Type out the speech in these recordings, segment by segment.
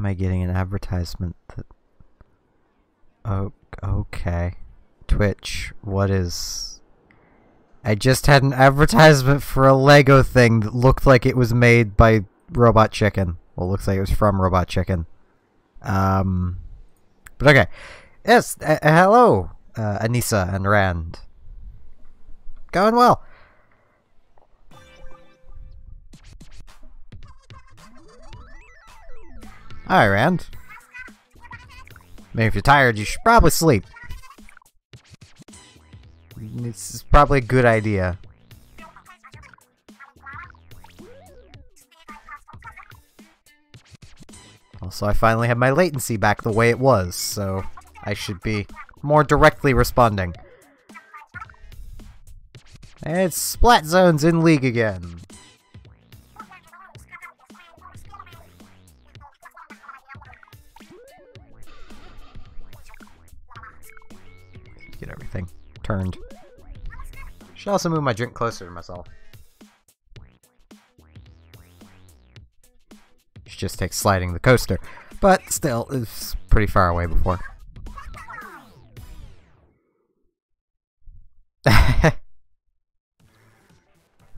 am I getting an advertisement that... Oh, okay. Twitch, what is... I just had an advertisement for a Lego thing that looked like it was made by Robot Chicken. Well, it looks like it was from Robot Chicken. But okay. Yes, hello, Anissa and Rand. Going well. Hi, Rand. Maybe if you're tired, you should probably sleep. This is probably a good idea. Also, I finally have my latency back the way it was, so I should be more directly responding. It's Splat Zones in League again. Get everything turned. Should also move my drink closer to myself. Should just take sliding the coaster, but still, it's pretty far away before.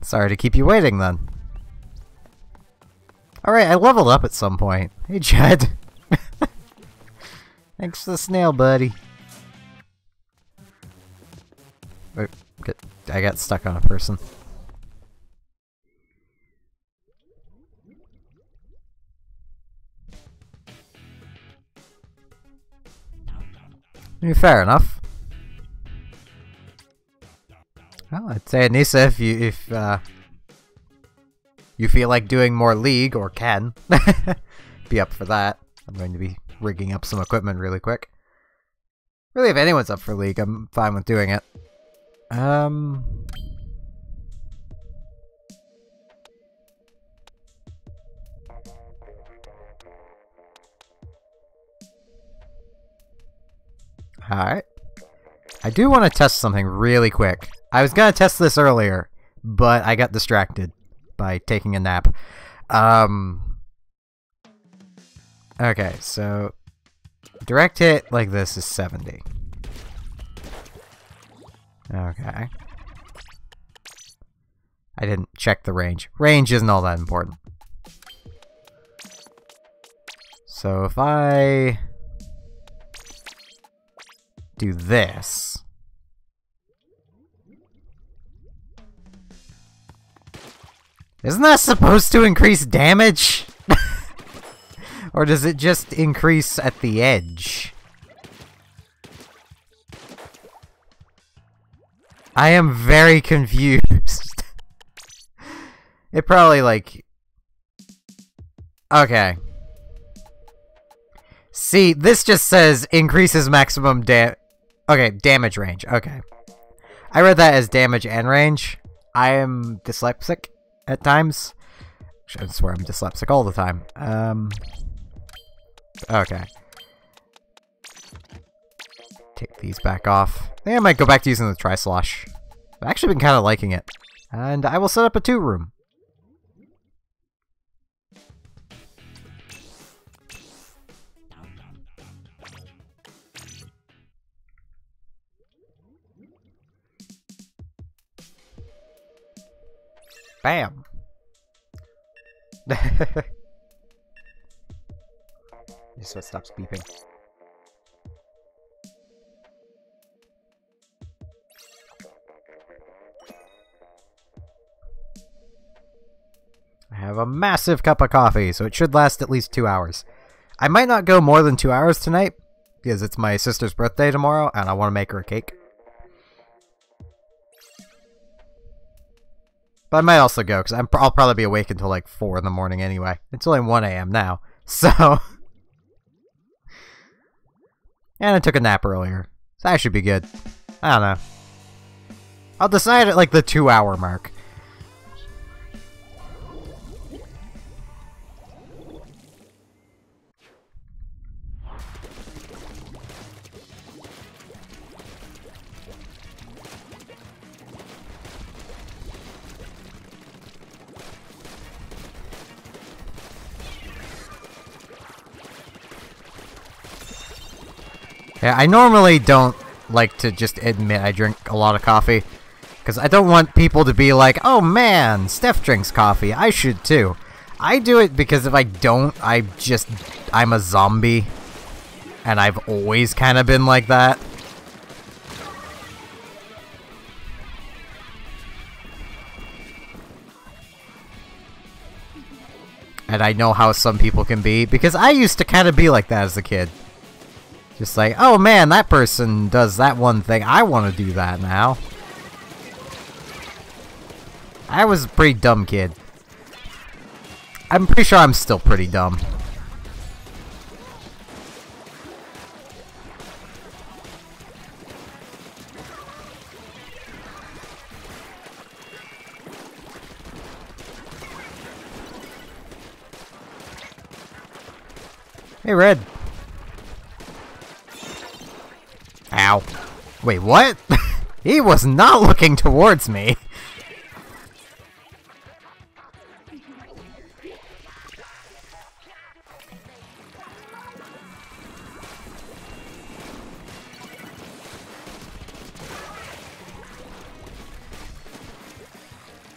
Sorry to keep you waiting then. Alright, I leveled up at some point. Hey, Jed. Thanks for the snail, buddy. Wait, I got stuck on a person. Fair enough. Well, I'd say Anissa, if you feel like doing more League, or can, be up for that. I'm going to be rigging up some equipment really quick. Really, if anyone's up for League, I'm fine with doing it. Alright. I do want to test something really quick. I was gonna test this earlier, but I got distracted by taking a nap. Okay, so direct hit like this is 70. Okay. I didn't check the range. Range isn't all that important. So if I do this... Isn't that supposed to increase damage? Or does it just increase at the edge? I am very confused. It probably, like... Okay. See, this just says increases maximum Okay, damage range. Okay. I read that as damage and range. I am dyslexic at times. I swear I'm dyslexic all the time. Okay. Take these back off. I think I might go back to using the Tri-Slosh. I've actually been kind of liking it. And I will set up a 2-room. Bam! Just so it stops beeping. I have a massive cup of coffee, so it should last at least 2 hours. I might not go more than 2 hours tonight, because it's my sister's birthday tomorrow, and I want to make her a cake. But I might also go, because I'll probably be awake until like 4 in the morning anyway. It's only 1 AM now, so... And I took a nap earlier, so that should be good. I don't know. I'll decide at like the 2-hour mark. Yeah, I normally don't like to just admit I drink a lot of coffee, because I don't want people to be like, oh man, Steph drinks coffee, I should too. I do it because if I don't, I'm a zombie. And I've always kind of been like that. And I know how some people can be, because I used to kind of be like that as a kid. Just like, oh man, that person does that one thing, I want to do that now. I was a pretty dumb kid. I'm pretty sure I'm still pretty dumb. Hey, Red. Ow. Wait, what? He was not looking towards me.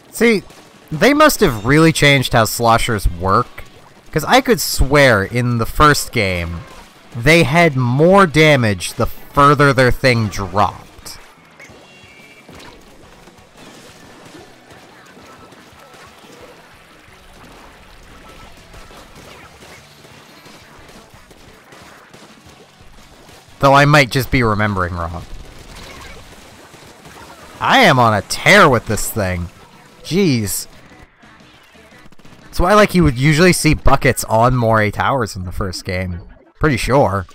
See, they must have really changed how sloshers work. Because I could swear in the first game, they had more damage the further their thing dropped. Though I might just be remembering wrong. I am on a tear with this thing. Jeez. That's why, like, you would usually see buckets on Moray Towers in the first game. Pretty sure.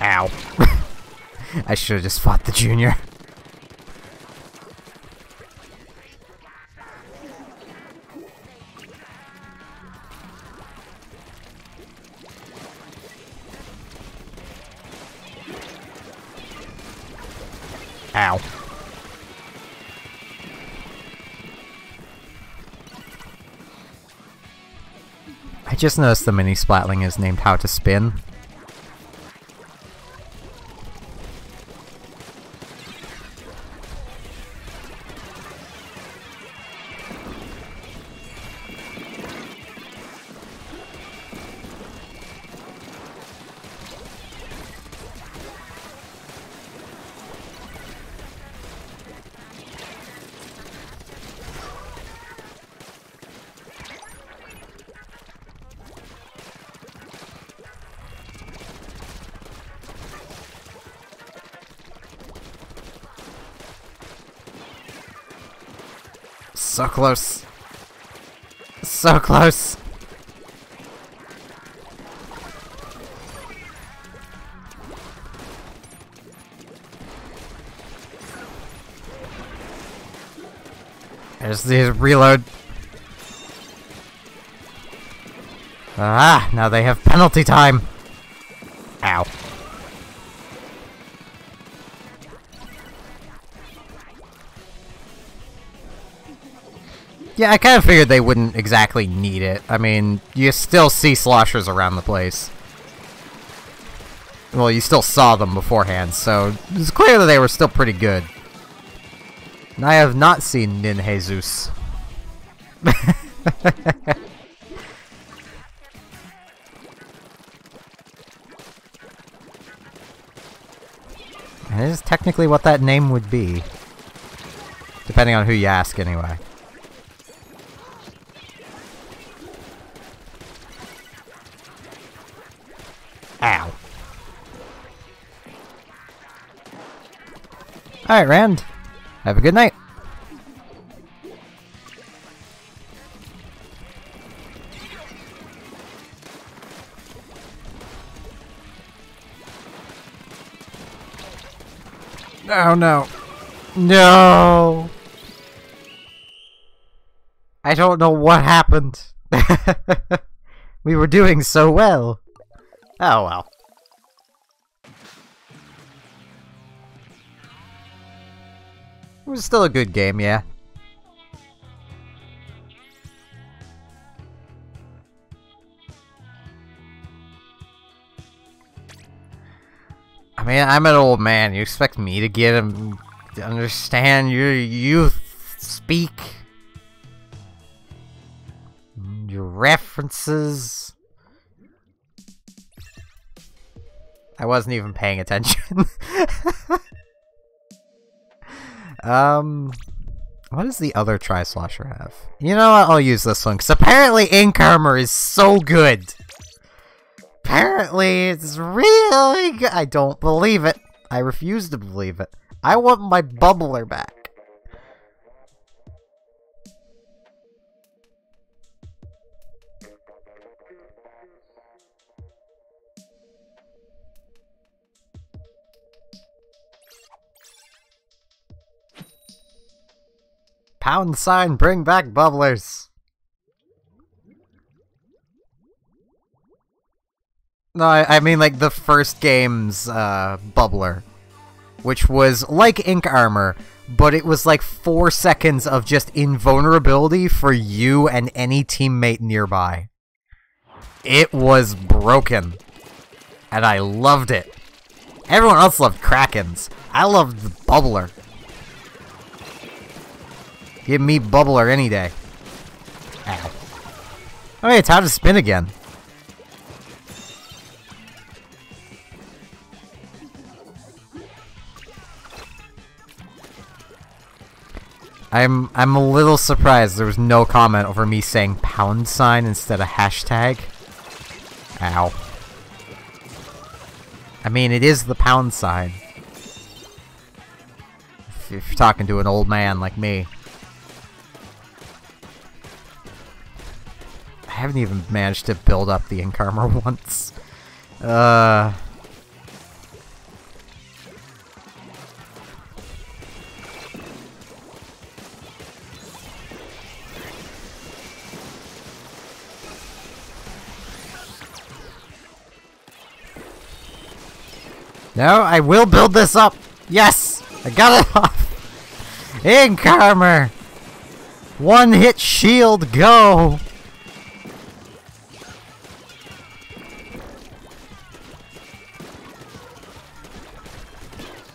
Ow. I should have just fought the junior. Ow. I just noticed the mini Splatling is named How to Spin. So close. So close. There's the reload. Ah, now they have penalty time. Ow. Yeah, I kind of figured they wouldn't exactly need it. I mean, you still see sloshers around the place. Well, you still saw them beforehand, so it's clear that they were still pretty good. And I have not seen Nin Jesus. And it is technically what that name would be. Depending on who you ask, anyway. Ow. Alright, Rand. Have a good night. Oh no. No! I don't know what happened. We were doing so well. Oh well. It was still a good game, yeah. mean, I'm an old man. You expect me to get him to understand your youth speak? Your references? I wasn't even paying attention. What does the other Tri-Slosher have? You know what? I'll use this one, because apparently Ink Armor is so good. Apparently it's really good. I don't believe it. I refuse to believe it. I want my bubbler back. Pound sign, bring back bubblers. No, I mean like the first game's bubbler, which was like Ink Armor, but it was like 4 seconds of just invulnerability for you and any teammate nearby. It was broken, and I loved it. Everyone else loved Krakens. I loved the bubbler. Give me bubbler any day. Ow. Oh, hey, it's how to spin again. I'm a little surprised there was no comment over me saying pound sign instead of hashtag. Ow. I mean, it is the pound sign. If you're talking to an old man like me. I haven't even managed to build up the Ink Armor once. No, I will build this up! Yes! I got it off! Ink Armor! One hit shield, go!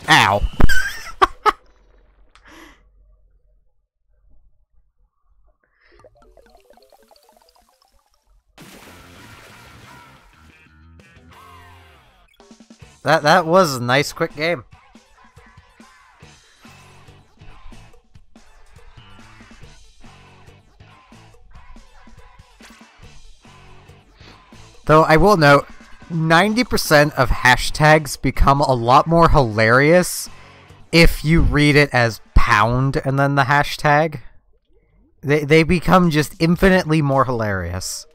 Ow. That was a nice quick game. Though I will note, 90% of hashtags become a lot more hilarious if you read it as pound and then the hashtag. They become just infinitely more hilarious.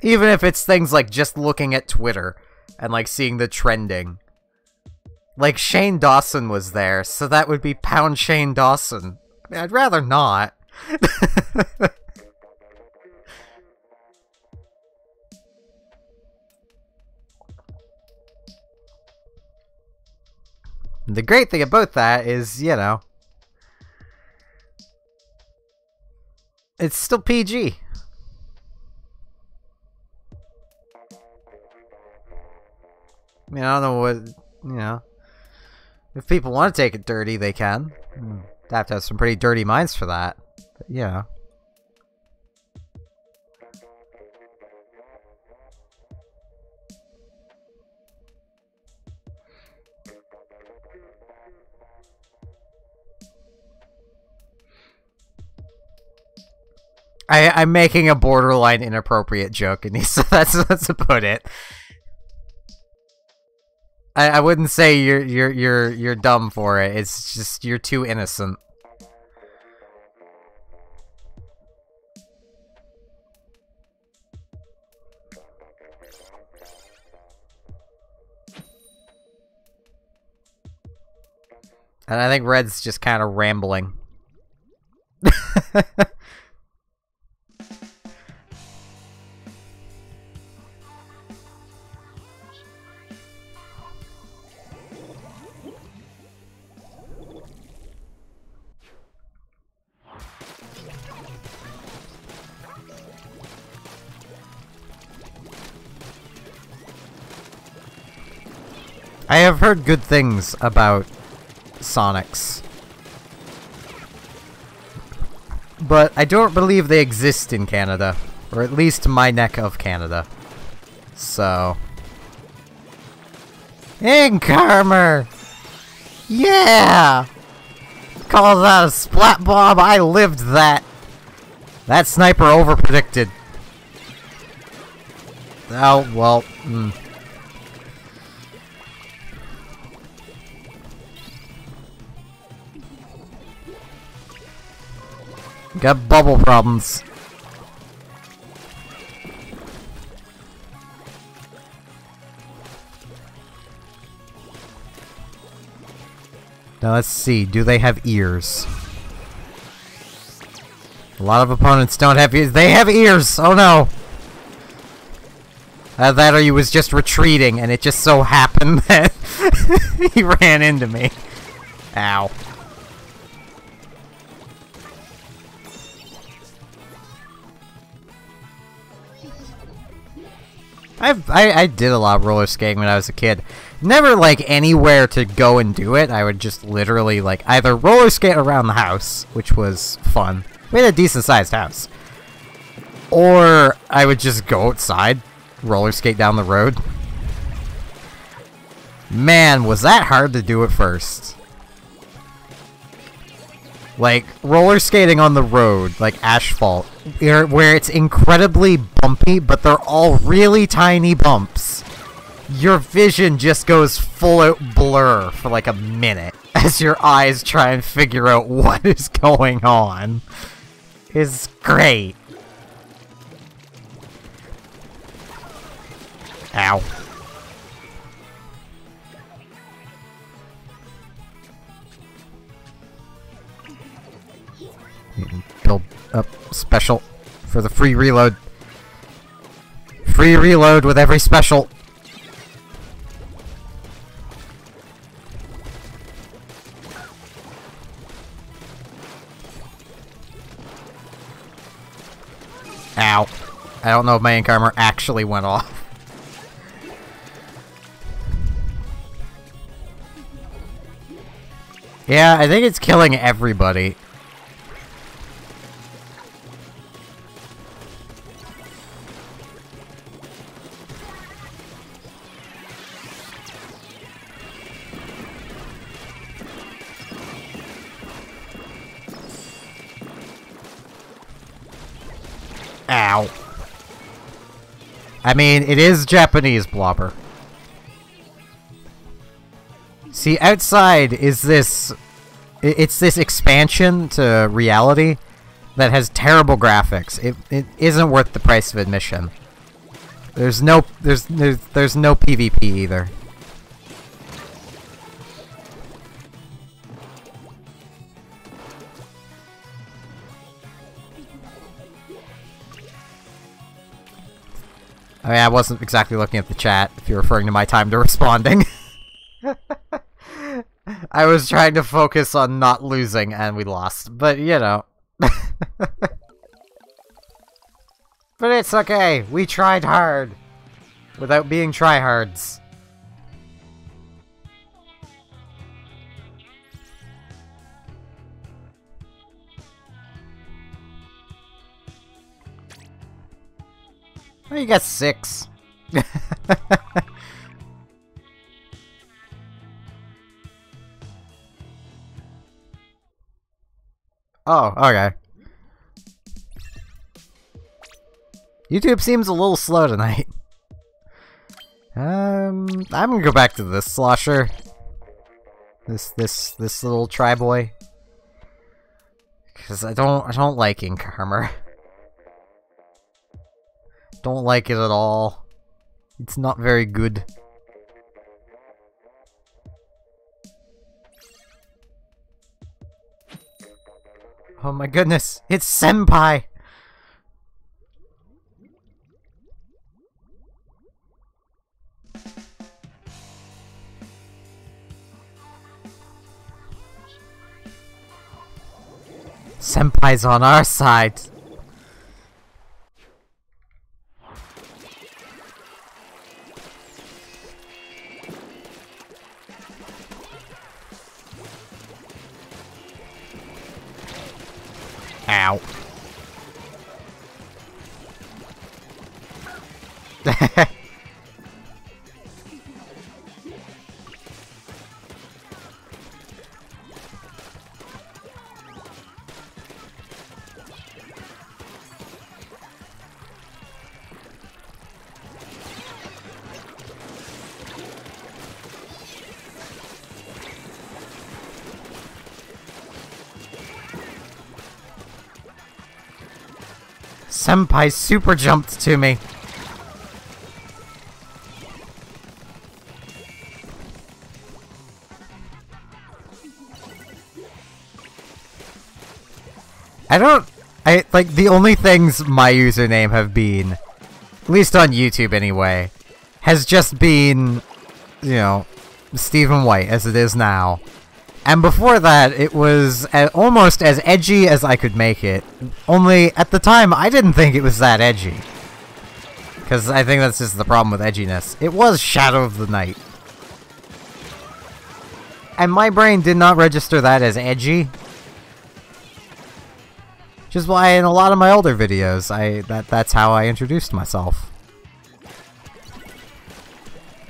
Even if it's things like just looking at Twitter and like seeing the trending. Like Shane Dawson was there, so that would be pound Shane Dawson. I mean, I'd rather not. The great thing about that is, you know, it's still PG. I mean, I don't know what, you know, if people want to take it dirty, they can. They have to have some pretty dirty minds for that. But, you know. I'm making a borderline inappropriate joke, and so that's about it. I wouldn't say you're dumb for it. It's just you're too innocent. And I think Red's just kind of rambling. I have heard good things about Sonics. But I don't believe they exist in Canada. Or at least my neck of Canada. So... Incarmer! Yeah! Call that a splat bomb? I lived that! That sniper overpredicted. Oh, well, Got bubble problems. Now let's see, do they have ears? A lot of opponents don't have ears. They have ears! Oh no! That or he was just retreating and it just so happened that he ran into me. Ow. I did a lot of roller skating when I was a kid. Never, like, anywhere to go and do it. I would just literally, like, either roller skate around the house, which was fun. We had a decent-sized house. Or I would just go outside, roller skate down the road. Man, was that hard to do at first. Like, roller skating on the road, like asphalt, where it's incredibly bumpy, but they're all really tiny bumps. Your vision just goes full out blur for like a minute as your eyes try and figure out what is going on. It's great. Ow. Build up special for the free reload. Free reload with every special. Ow. I don't know if my ink armor actually went off. Yeah, I think it's killing everybody. Ow. I mean, it is Japanese blobber. See, outside is this... It's this expansion to reality that has terrible graphics. It isn't worth the price of admission. There's no PvP either. I mean, I wasn't exactly looking at the chat, if you're referring to my time to responding. I was trying to focus on not losing, and we lost. But, you know. But it's okay. We tried hard. Without being tryhards. Oh, you got 6. Oh, okay. YouTube seems a little slow tonight. I'm gonna go back to this slosher. This little tri-boy. Cause I don't like ink armor. Don't like it at all. It's not very good. Oh my goodness, it's Senpai! Senpai's on our side. Ow. Senpai super jumped to me. Like, the only things my username have been, at least on YouTube anyway, has just been, you know, Stephen White, as it is now. And before that, it was almost as edgy as I could make it. Only, at the time, I didn't think it was that edgy. Because I think that's just the problem with edginess. It was Shadow of the Night. And my brain did not register that as edgy. Which is why in a lot of my older videos, that's how I introduced myself.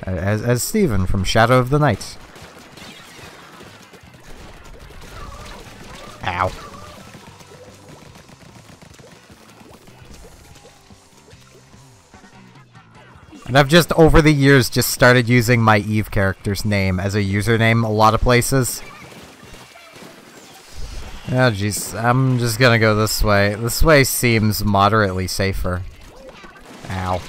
As Steven from Shadow of the Night. Ow. And I've just, over the years, just started using my Eve character's name as a username a lot of places. Oh jeez, I'm just gonna go this way. This way seems moderately safer. Ow.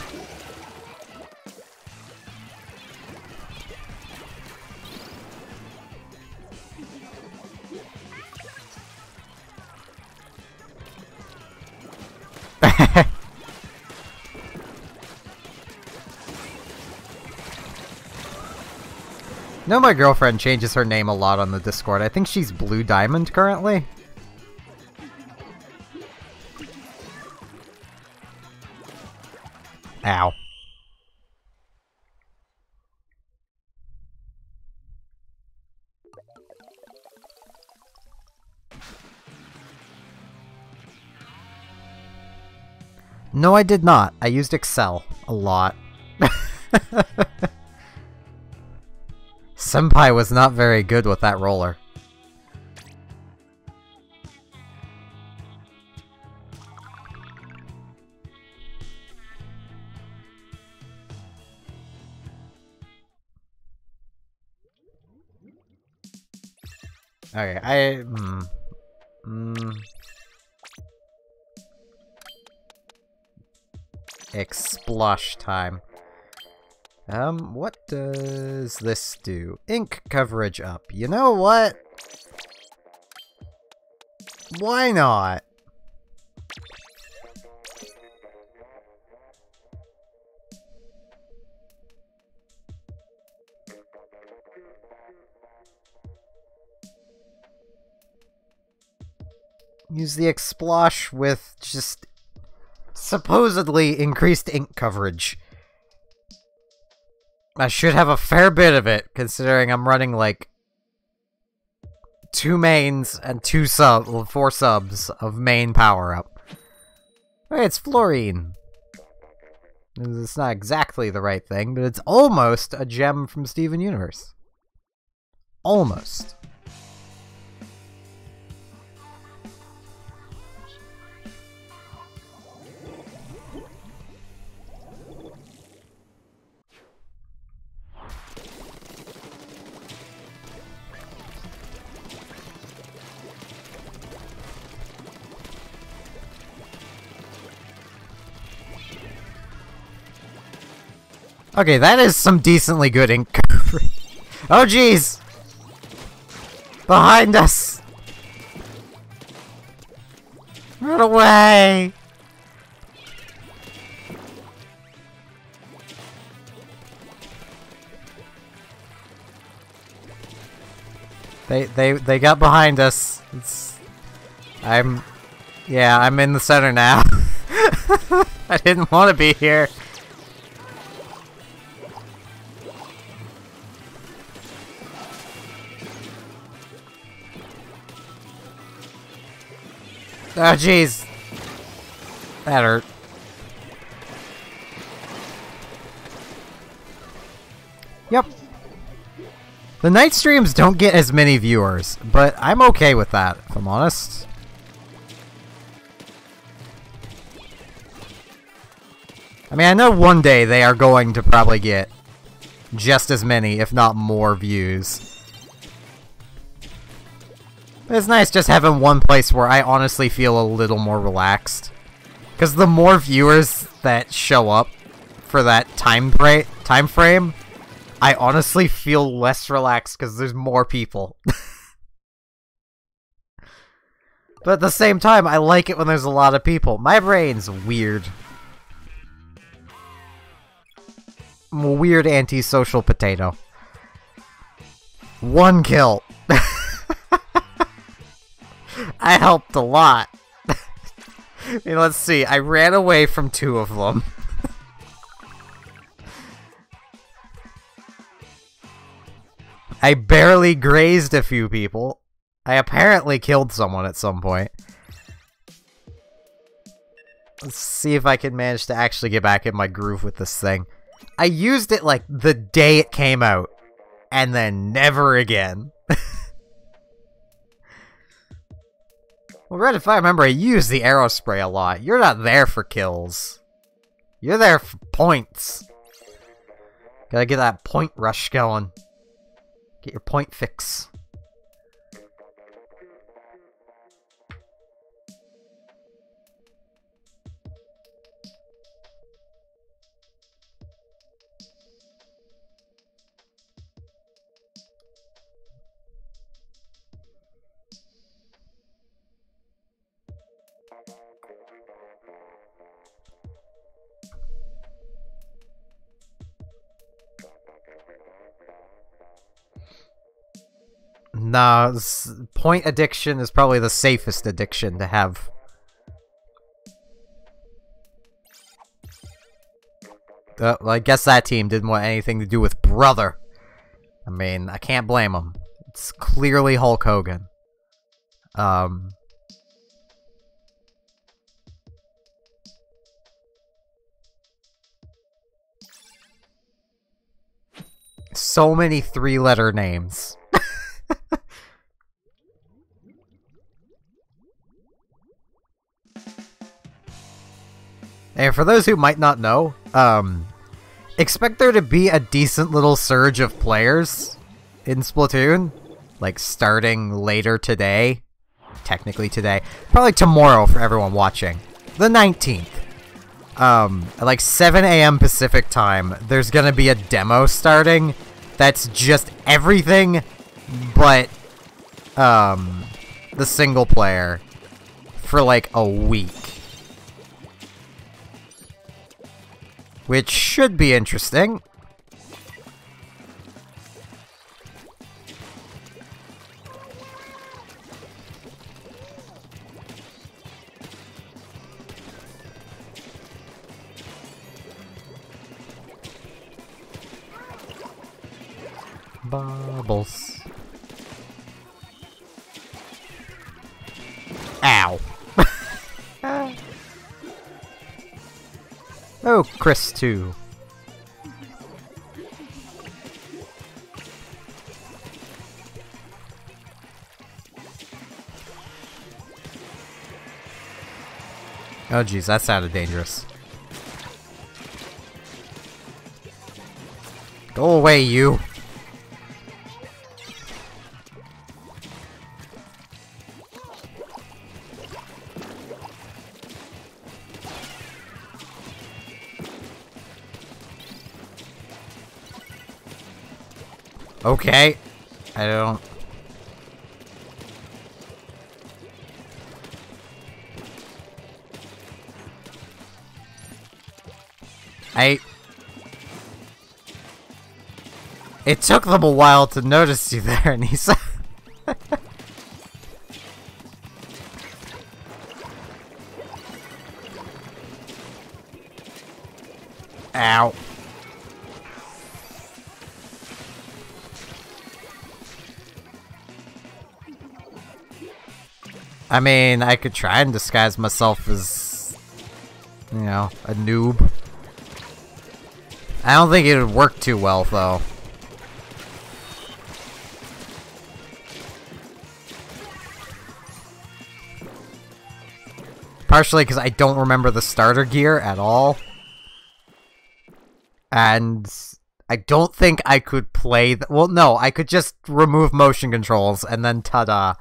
No, my girlfriend changes her name a lot on the Discord. I think she's Blue Diamond currently. Ow. No, I did not. I used Excel a lot. Senpai was not very good with that roller. Okay, Explosh time. What does this do? Ink coverage up. You know what? Why not? Use the Explosh with just supposedly increased ink coverage. I should have a fair bit of it, considering I'm running, like, 2 mains and 4 subs of main power-up. Hey, it's fluorine. It's not exactly the right thing, but it's almost a gem from Steven Universe. Almost. Okay, that is some decently good ink coverage. Oh jeez! Behind us! Run away! They got behind us. Yeah, I'm in the center now. I didn't want to be here. Oh, jeez. That hurt. Yep. The night streams don't get as many viewers, but I'm okay with that, if I'm honest. I mean, I know one day they are going to probably get just as many, if not more, views. But it's nice just having one place where I honestly feel a little more relaxed. Because the more viewers that show up for that time frame, I honestly feel less relaxed because there's more people. But at the same time, I like it when there's a lot of people. My brain's weird. I'm a weird antisocial potato. 1 kill. I helped a lot. I mean, let's see. I ran away from 2 of them. I barely grazed a few people. I apparently killed someone at some point. Let's see if I can manage to actually get back in my groove with this thing. I used it like the day it came out, and then never again. Well, Red, if I remember, I used the arrow spray a lot. You're not there for kills. You're there for points. Gotta get that point rush going. Get your point fix. Nah, point addiction is probably the safest addiction to have. Well, I guess that team didn't want anything to do with brother. I mean, I can't blame them. It's clearly Hulk Hogan. So many 3-letter names. And for those who might not know, expect there to be a decent little surge of players in Splatoon. Like, starting later today. Technically today. Probably tomorrow for everyone watching. The 19th. At like 7 AM Pacific time, there's gonna be a demo starting that's just everything but, the single player for like a week. Which should be interesting. Bubbles. Ow. Oh, Chris too. Oh geez, that sounded dangerous. Go away, you. Okay. I don't... It took them a while to notice you there, and he said... Ow. I mean, I could try and disguise myself as, you know, a noob. I don't think it would work too well, though. Partially because I don't remember the starter gear at all. And I don't think I could play... well, no, I could just remove motion controls and then ta-da.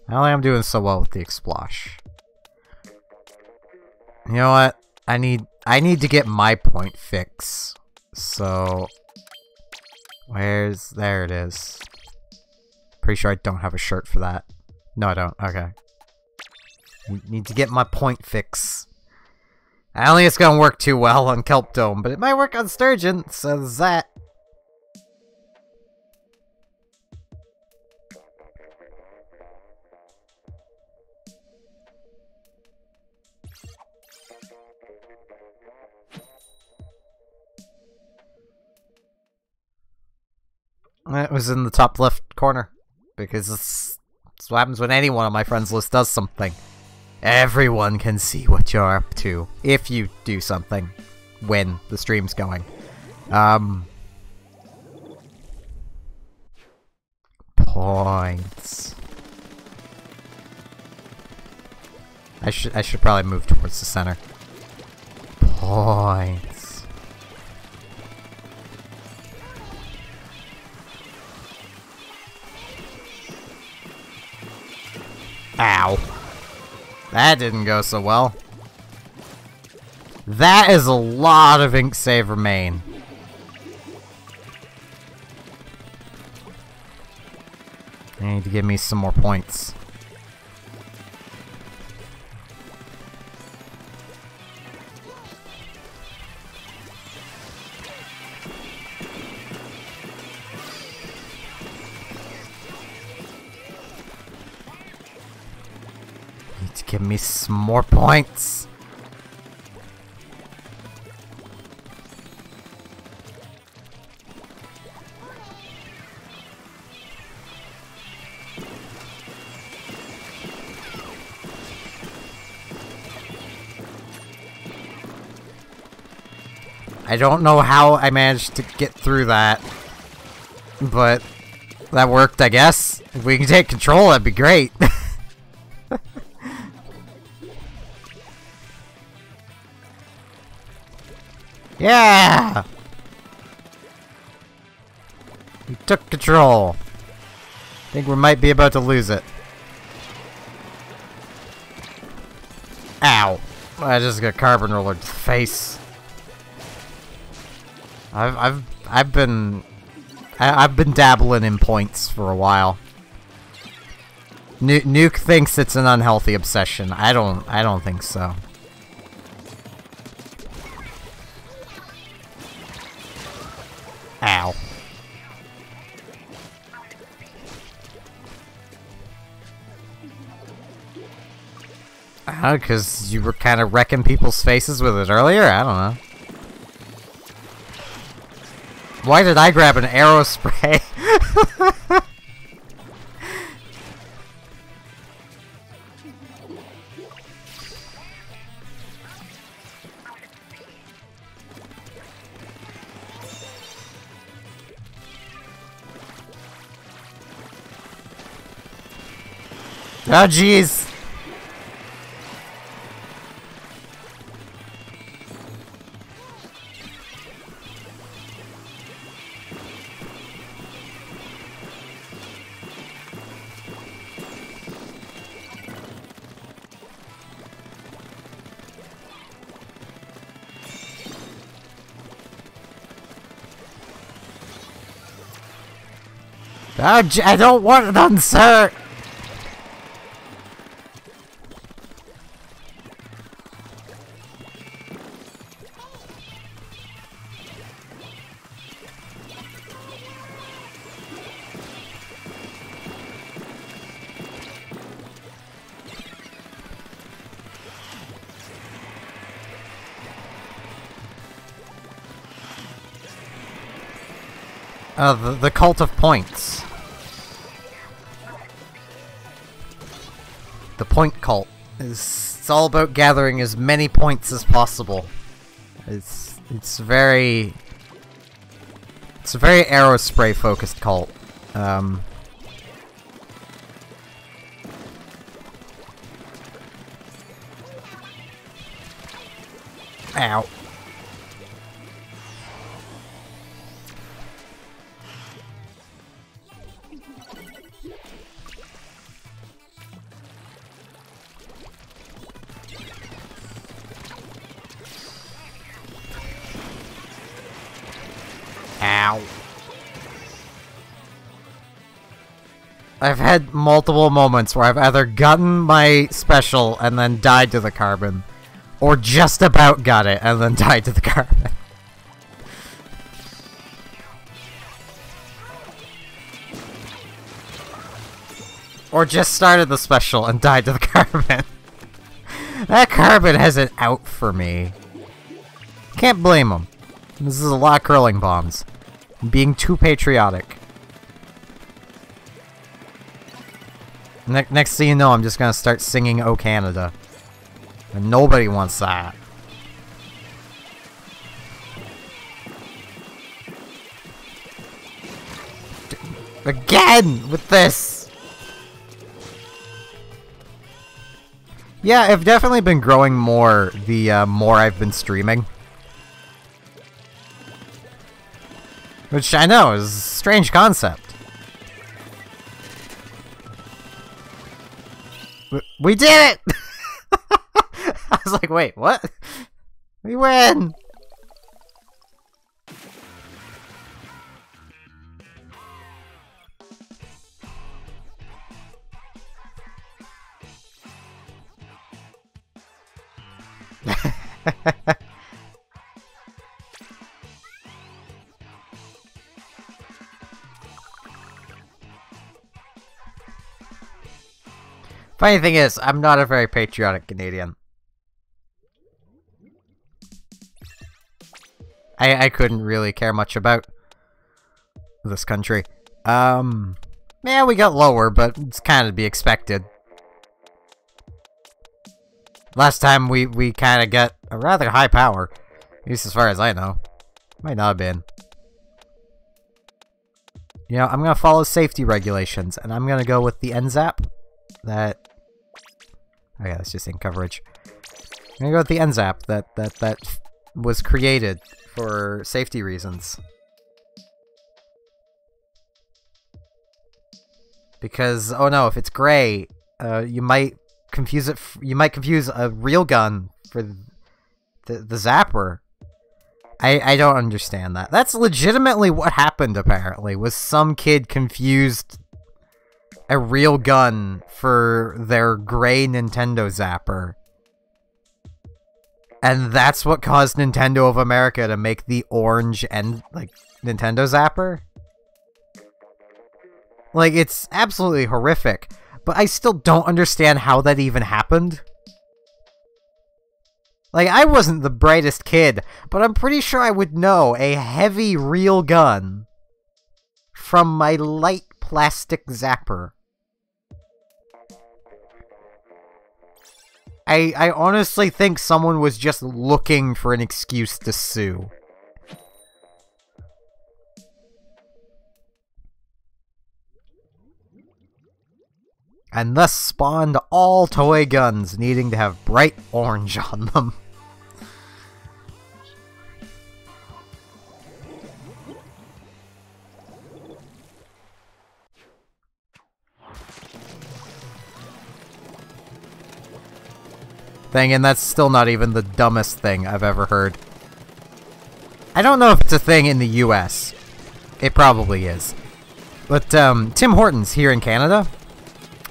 I don't think I'm doing so well with the Explosh. You know what? I need to get my point fix. So there it is. Pretty sure I don't have a shirt for that. No, I don't. Okay. Need to get my point fix. I don't think it's gonna work too well on Kelp Dome, but it might work on Sturgeon, so there's that. It was in the top left corner, because it's what happens when any one of my friends list does something. Everyone can see what you're up to, if you do something, when the stream's going. Points. I should probably move towards the center. Points. Ow. That didn't go so well. That is a lot of ink save remain. I need to give me some more points. Give me some more points. I don't know how I managed to get through that, but that worked, I guess. If we can take control, that'd be great. Yeah! We took control. I think we might be about to lose it. Ow. I just got carbon rollered to the face. I've been dabbling in points for a while. Nuke thinks it's an unhealthy obsession. I don't think so. Ow. Because you were kind of wrecking people's faces with it earlier? I don't know. Why did I grab an arrow spray? Oh, jeez. I don't want none, sir! The cult of points. The point cult. It's all about gathering as many points as possible. It's a very Aerospray focused cult. Ow. Ow. I've had multiple moments where I've either gotten my special and then died to the carbon, or just about got it and then died to the carbon. Or just started the special and died to the carbon. That carbon has it out for me. Can't blame him. This is a lot of curling bombs. I'm being too patriotic. Next thing you know, I'm just gonna start singing "O Canada." And nobody wants that. Again! With this! Yeah, I've definitely been growing more the more I've been streaming. Which I know is a strange concept. We did it! I was like, wait, what? We win! Funny thing is, I'm not a very patriotic Canadian. I couldn't really care much about this country. Yeah, we got lower, but it's kind of to be expected. Last time we kind of got a rather high power, at least as far as I know. Might not have been. You know, I'm gonna follow safety regulations, and I'm gonna go with the NZAP. That... Oh yeah, that's just in coverage. I'm gonna go with the NZAP that was created for safety reasons. Because, oh no, if it's gray, you might confuse it. You might confuse a real gun for the zapper. I don't understand that. That's legitimately what happened. Apparently, was some kid confused a real gun for their gray Nintendo zapper. And that's what caused Nintendo of America to make the orange and, like, Nintendo zapper. Like, it's absolutely horrific. But I still don't understand how that even happened. Like, I wasn't the brightest kid, but I'm pretty sure I would know a heavy real gun from my light plastic zapper. I honestly think someone was just looking for an excuse to sue. And thus spawned all toy guns needing to have bright orange on them. And that's still not even the dumbest thing I've ever heard. I don't know if it's a thing in the US. It probably is. But Tim Hortons here in Canada,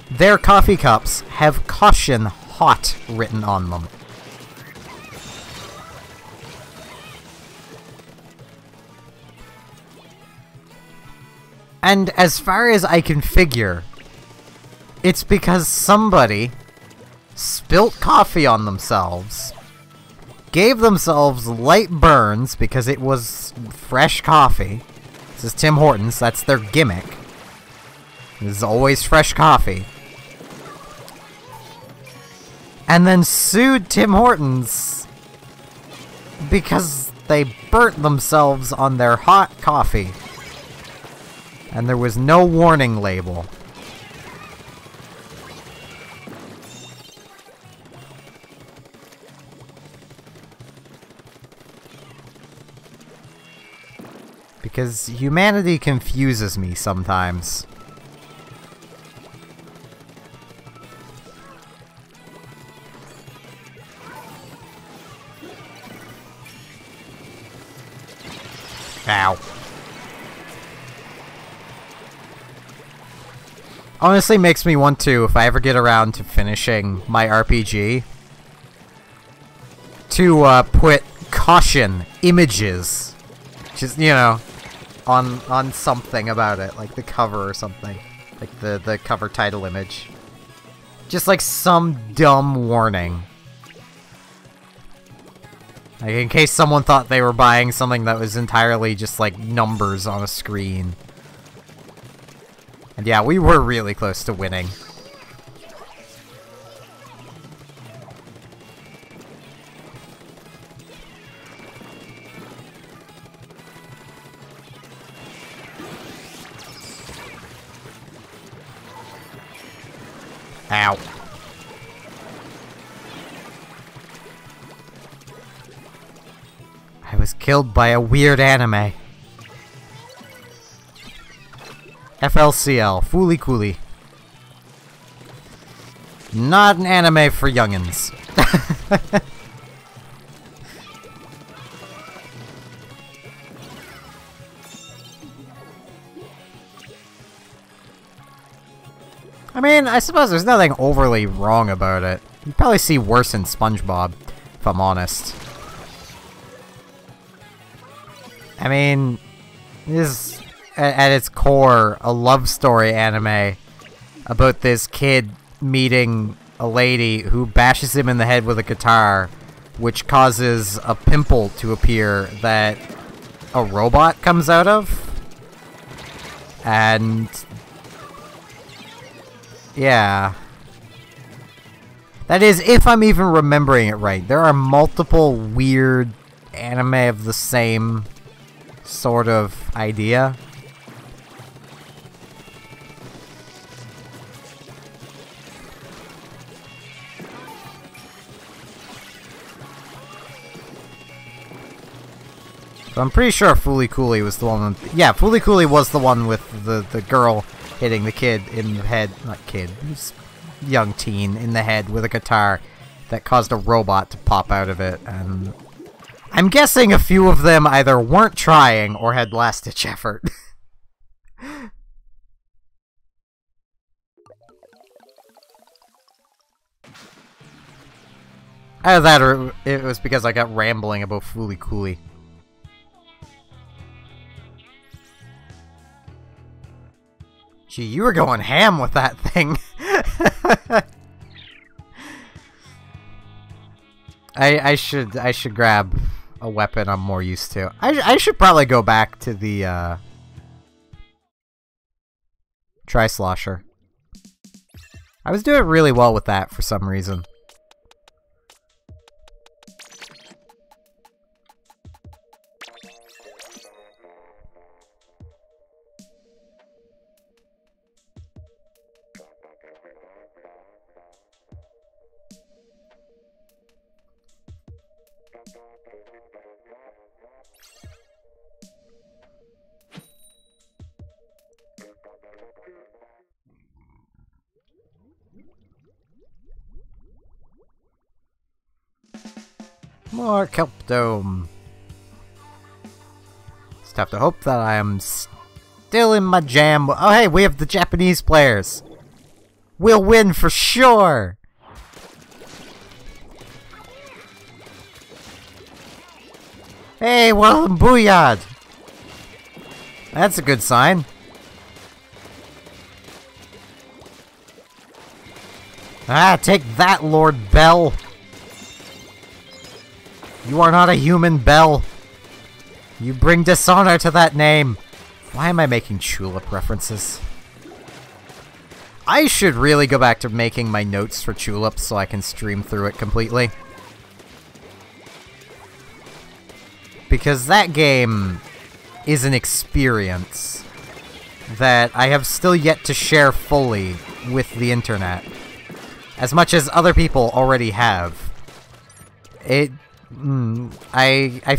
their coffee cups have "Caution Hot" written on them. And as far as I can figure, it's because somebody spilt coffee on themselves, gave themselves light burns because it was fresh coffee. This is Tim Hortons, that's their gimmick. This is always fresh coffee. And then sued Tim Hortons because they burnt themselves on their hot coffee. And there was no warning label. Because humanity confuses me sometimes. Ow. Honestly makes me want to, if I ever get around to finishing my RPG, to put "Caution Images," just, you know, on something about it, like the cover or something, like the cover title image. Just like some dumb warning. Like in case someone thought they were buying something that was entirely just like numbers on a screen. And yeah, we were really close to winning. Ow. I was killed by a weird anime. FLCL, Fooly Cooly. Not an anime for youngins. I mean, I suppose there's nothing overly wrong about it. You'd probably see worse in SpongeBob, if I'm honest. I mean, this is, at its core, a love story anime about this kid meeting a lady who bashes him in the head with a guitar, which causes a pimple to appear that a robot comes out of. And yeah. That is, if I'm even remembering it right. There are multiple weird anime of the same sort of idea. So I'm pretty sure Fooly Cooly was the one with, yeah, Fooly Cooly was the one with the girl hitting the kid in the head, not kid, young teen in the head with a guitar that caused a robot to pop out of it, and I'm guessing a few of them either weren't trying or had last-ditch effort. Either that or it was because I got rambling about Fooly Cooly. Gee, you were going ham with that thing. I should grab a weapon I'm more used to. I should probably go back to the Tri-Slosher. I was doing really well with that for some reason. More Kelp Dome. Just have to hope that I am Still in my jam. Oh, hey, we have the Japanese players. We'll win for sure. Hey, well, booyah. That's a good sign. Ah, take that, Lord Bell. You are not a human, Bell. You bring dishonor to that name. Why am I making Tulip references? I should really go back to making my notes for Tulip so I can stream through it completely. Because that game is an experience that I have still yet to share fully with the internet. As much as other people already have. I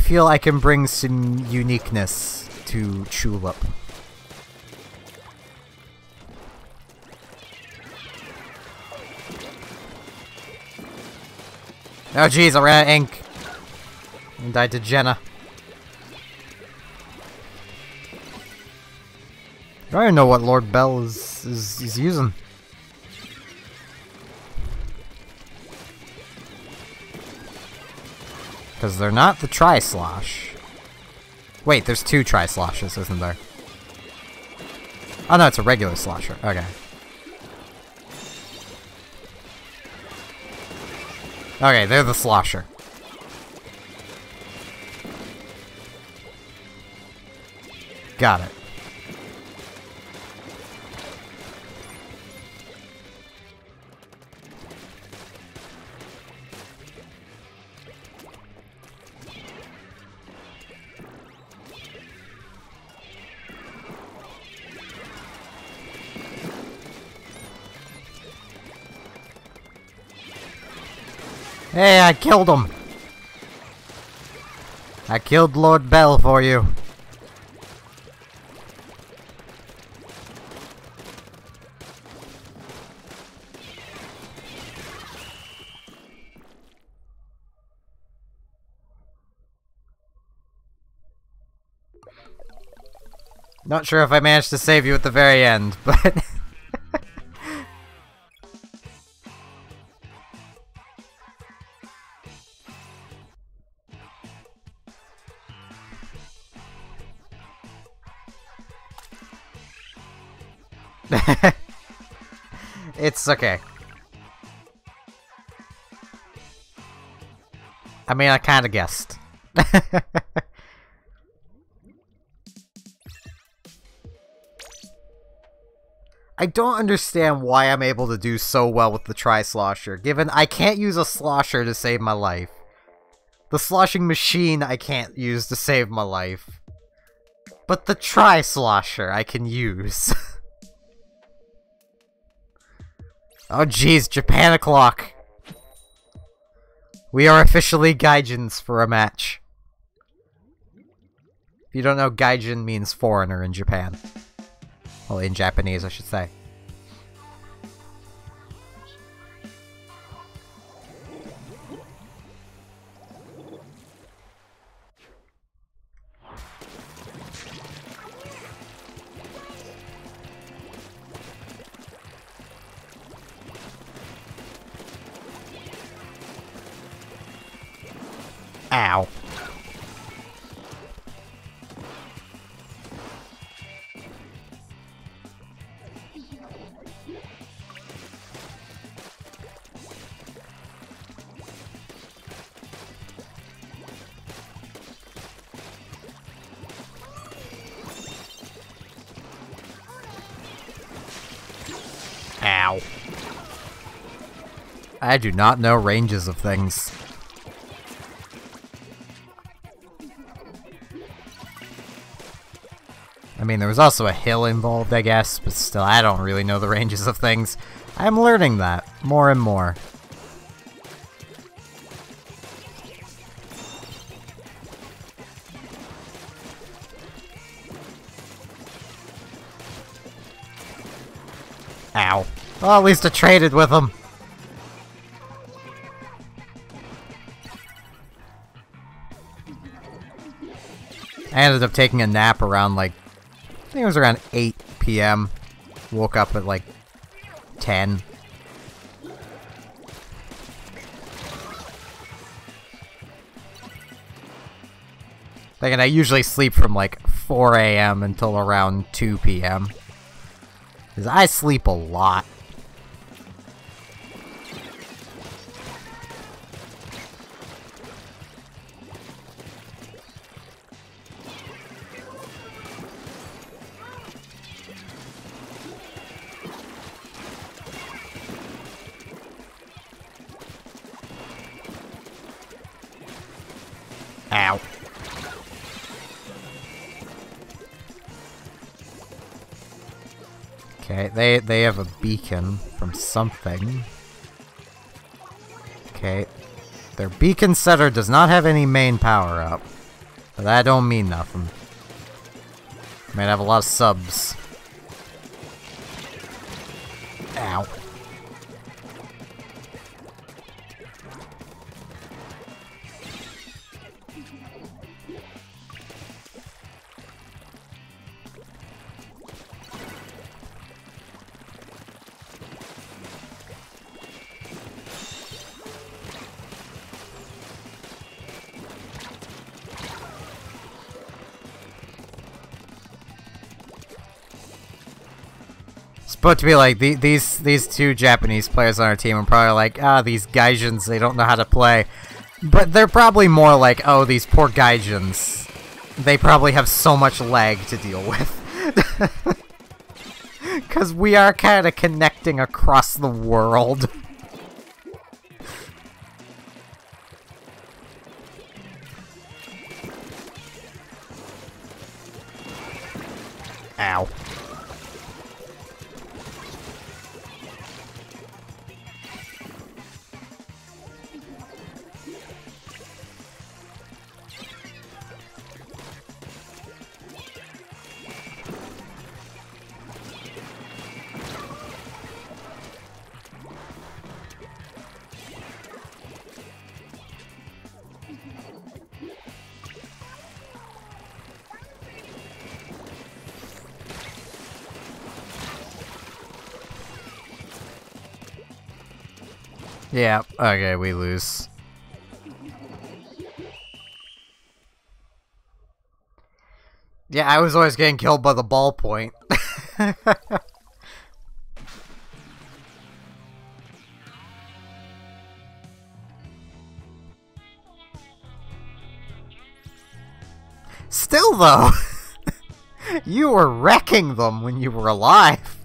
feel I can bring some uniqueness to Tulip. Oh jeez, I ran out of ink. And died to Jenna. I don't even know what Lord Bell is using. Because they're not the Tri-Slosh. Wait, there's two Tri-Sloshes, isn't there? Oh no, it's a regular Slosher. Okay. Okay, they're the Slosher. Got it. Hey, I killed him! I killed Lord Bell for you. Not sure if I managed to save you at the very end, but... It's okay. I mean, I kinda guessed. I don't understand why I'm able to do so well with the Tri-Slosher, given I can't use a Slosher to save my life. The sloshing machine I can't use to save my life. But the Tri-Slosher I can use. Oh jeez, Japan o'clock. We are officially Gaijins for a match. If you don't know, Gaijin means foreigner in Japan. Well, in Japanese, I should say. Ow. Ow. I do not know ranges of things. I mean, there was also a hill involved, I guess, but still, I don't really know the ranges of things. I'm learning that more and more. Ow. Well, at least I traded with him. I ended up taking a nap around, like, think it was around 8 p.m. Woke up at like 10. And I usually sleep from like 4 a.m. until around 2 p.m. Because I sleep a lot. Ow. Okay, they have a beacon from something. Okay. Their beacon setter does not have any main power up. But that don't mean nothing. Might have a lot of subs. Ow. Supposed to be like these two Japanese players on our team are probably like, ah, these Gaijins, they don't know how to play. But they're probably more like, oh, these poor Gaijins, they probably have so much lag to deal with. Because we are kind of connecting across the world. Ow. Yeah, okay, we lose. Yeah, I was always getting killed by the ballpoint. Still, though, you were wrecking them when you were alive.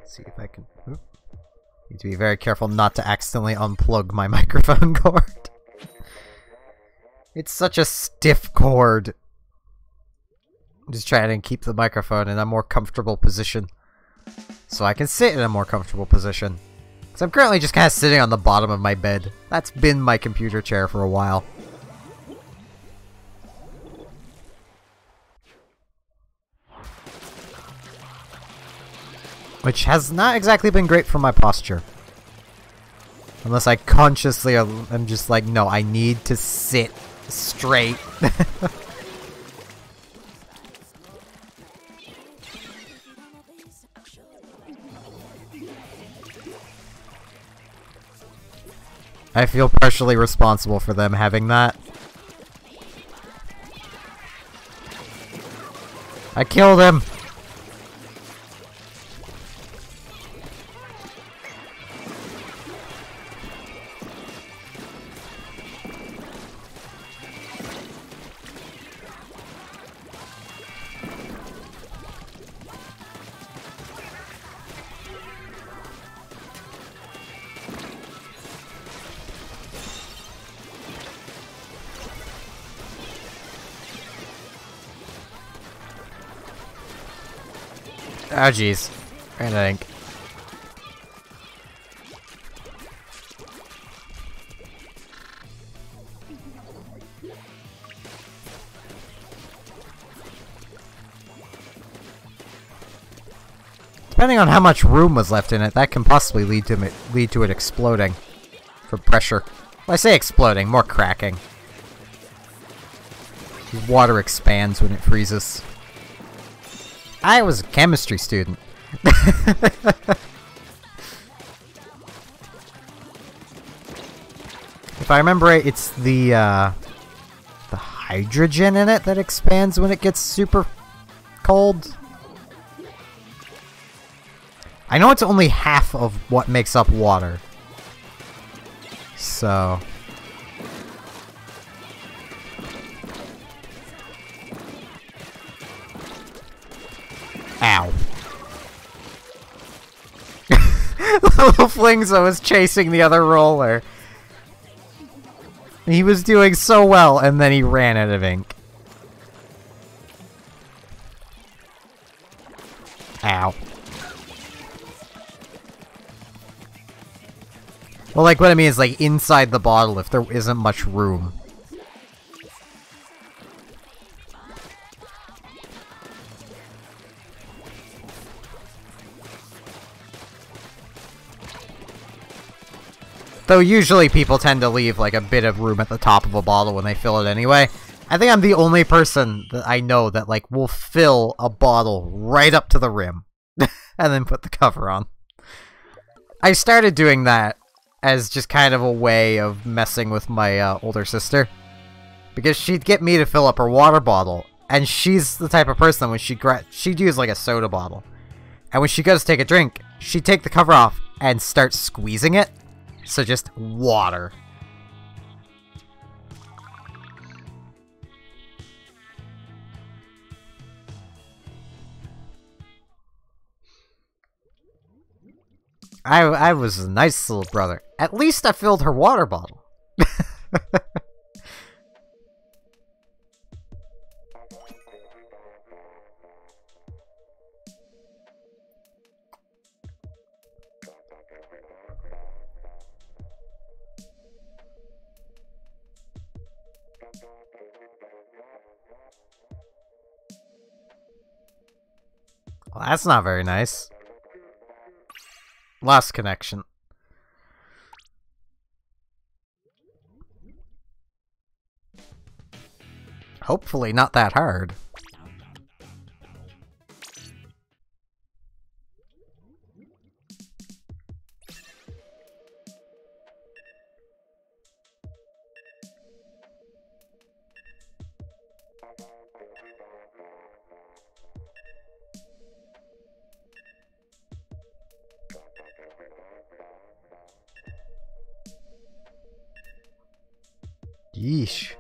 See if I can. Oop. Need to be very careful not to accidentally unplug my microphone cord. It's such a stiff cord. I'm just trying to keep the microphone in a more comfortable position, so I can sit in a more comfortable position. So I'm currently just kind of sitting on the bottom of my bed. That's been my computer chair for a while. Which has not exactly been great for my posture. Unless I consciously am just like, no, I need to sit straight. I feel partially responsible for them having that. I killed him! Oh jeez. Ran out of ink. Depending on how much room was left in it, that can possibly lead to it exploding from pressure. Well, I say exploding, more cracking. Water expands when it freezes. I was a chemistry student. If I remember right, it's the hydrogen in it that expands when it gets super cold. I know it's only half of what makes up water. So... Ow. Little Flingzo was chasing the other roller. He was doing so well, and then he ran out of ink. Ow. Well, like, what I mean is, like, inside the bottle, if there isn't much room. Though usually people tend to leave, like, a bit of room at the top of a bottle when they fill it anyway. I think I'm the only person that I know that, like, will fill a bottle right up to the rim. And then put the cover on. I started doing that as just kind of a way of messing with my older sister. Because she'd get me to fill up her water bottle. And she's the type of person when she'd use, like, a soda bottle. And when she goes to take a drink, she'd take the cover off and start squeezing it. So just water. I was a nice little brother. At least I filled her water bottle. Well, that's not very nice. Lost connection. Hopefully not that hard. Yeesh.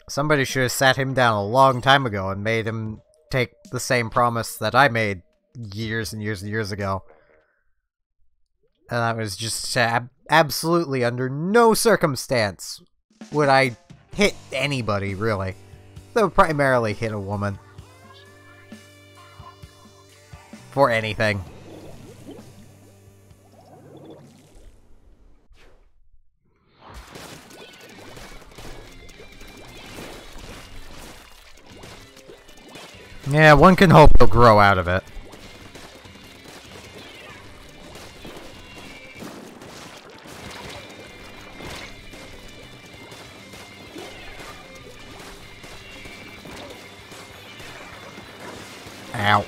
Somebody should have sat him down a long time ago and made him take the same promise that I made years and years and years ago. And that was just absolutely under no circumstance would I hit anybody, really. Though primarily hit a woman. For anything. Yeah, one can hope he'll grow out of it. Ow.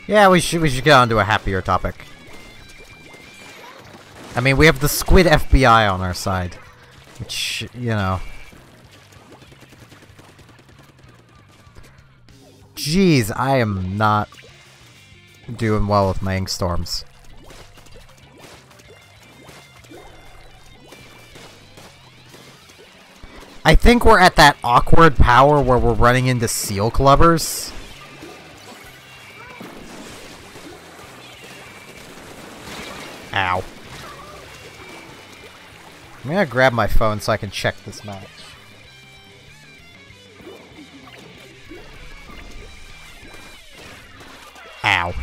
Yeah, we should get on to a happier topic. I mean, we have the Squid FBI on our side. Which, you know... Jeez, I am not doing well with my ink storms. I think we're at that awkward power where we're running into seal clubbers. Ow. I'm gonna grab my phone so I can check this match. Ow.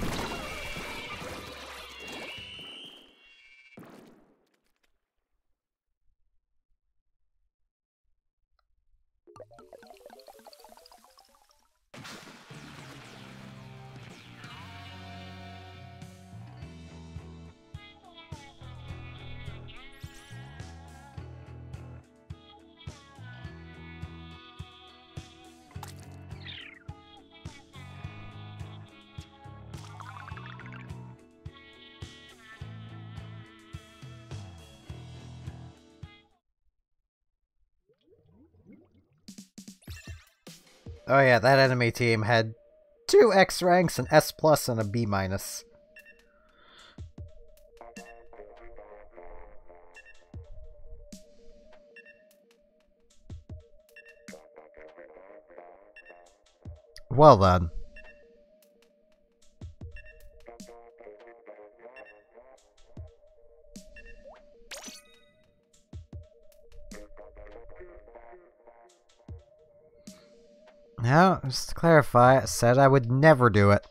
Oh yeah, that enemy team had 2 X ranks, an S plus, and a B minus. Well then. Now, just to clarify, I said I would never do it.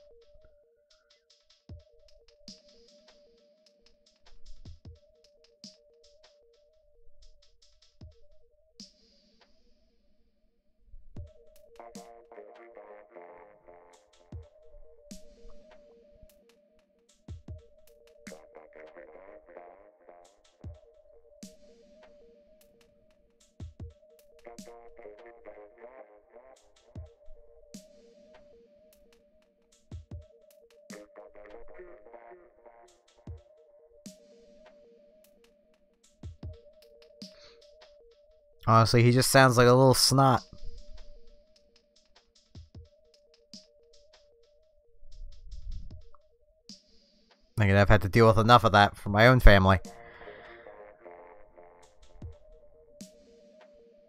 Honestly, he just sounds like a little snot. I think I've had to deal with enough of that for my own family.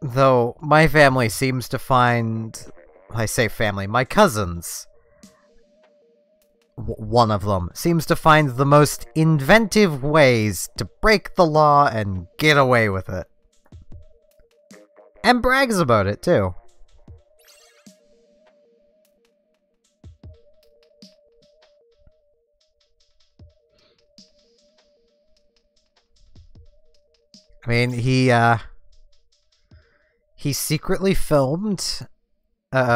Though, my family seems to find... I say family, my cousins... one of them seems to find the most inventive ways to break the law and get away with it. And brags about it, too. I mean, he secretly filmed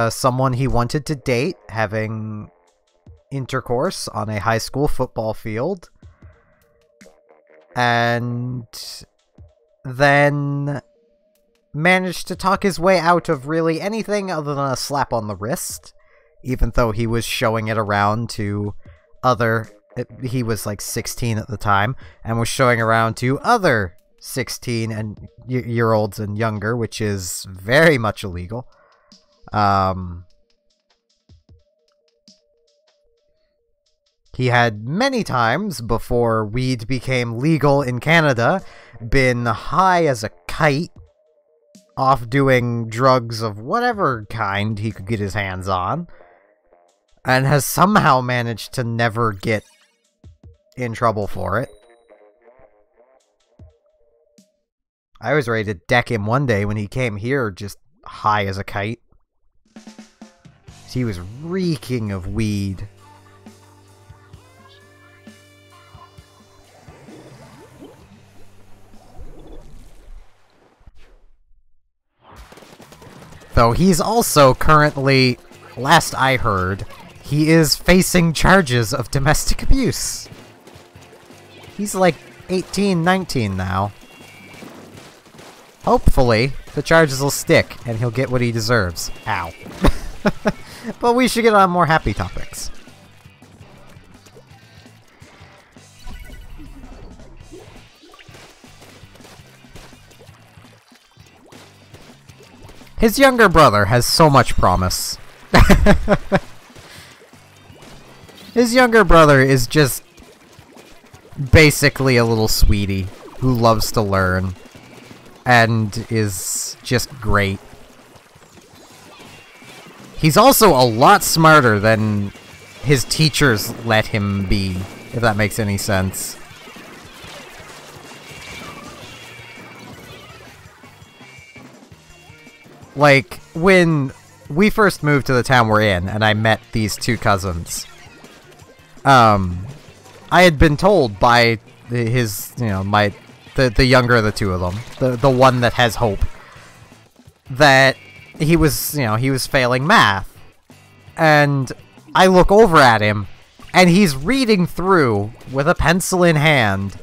someone he wanted to date having intercourse on a high school football field. And then managed to talk his way out of really anything other than a slap on the wrist, even though he was showing it around to other... he was like 16 at the time, and was showing around to other 16 and year olds and younger, which is very much illegal. He had many times, before weed became legal in Canada, been high as a kite, off doing drugs of whatever kind he could get his hands on, and has somehow managed to never get in trouble for it. I was ready to deck him one day when he came here just high as a kite. He was reeking of weed. Though he's also currently, last I heard, he is facing charges of domestic abuse. He's like 18, 19 now. Hopefully, the charges will stick and he'll get what he deserves. Ow. But we should get on more happy topics. His younger brother has so much promise. His younger brother is just basically a little sweetie who loves to learn and is just great. He's also a lot smarter than his teachers let him be, if that makes any sense. Like, when we first moved to the town we're in, and I met these two cousins, I had been told by his, you know, the younger of the two of them, the one that has hope, that he was, you know, he was failing math. And I look over at him, and he's reading through, with a pencil in hand,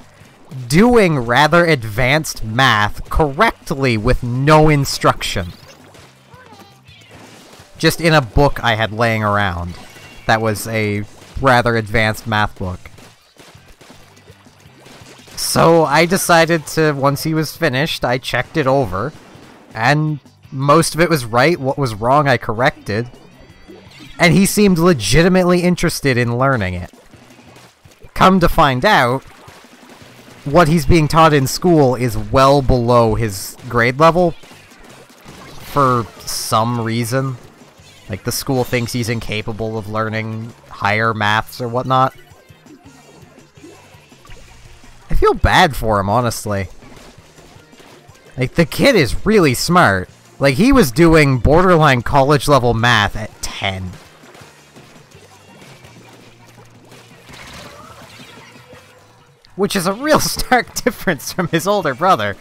doing rather advanced math correctly with no instruction. Just in a book I had laying around. That was a rather advanced math book. So I decided to, once he was finished, I checked it over. And most of it was right, what was wrong I corrected. And he seemed legitimately interested in learning it. Come to find out, what he's being taught in school is well below his grade level. For some reason. Like, the school thinks he's incapable of learning higher maths or whatnot. I feel bad for him, honestly. Like, the kid is really smart. Like, he was doing borderline college-level math at 10. Which is a real stark difference from his older brother,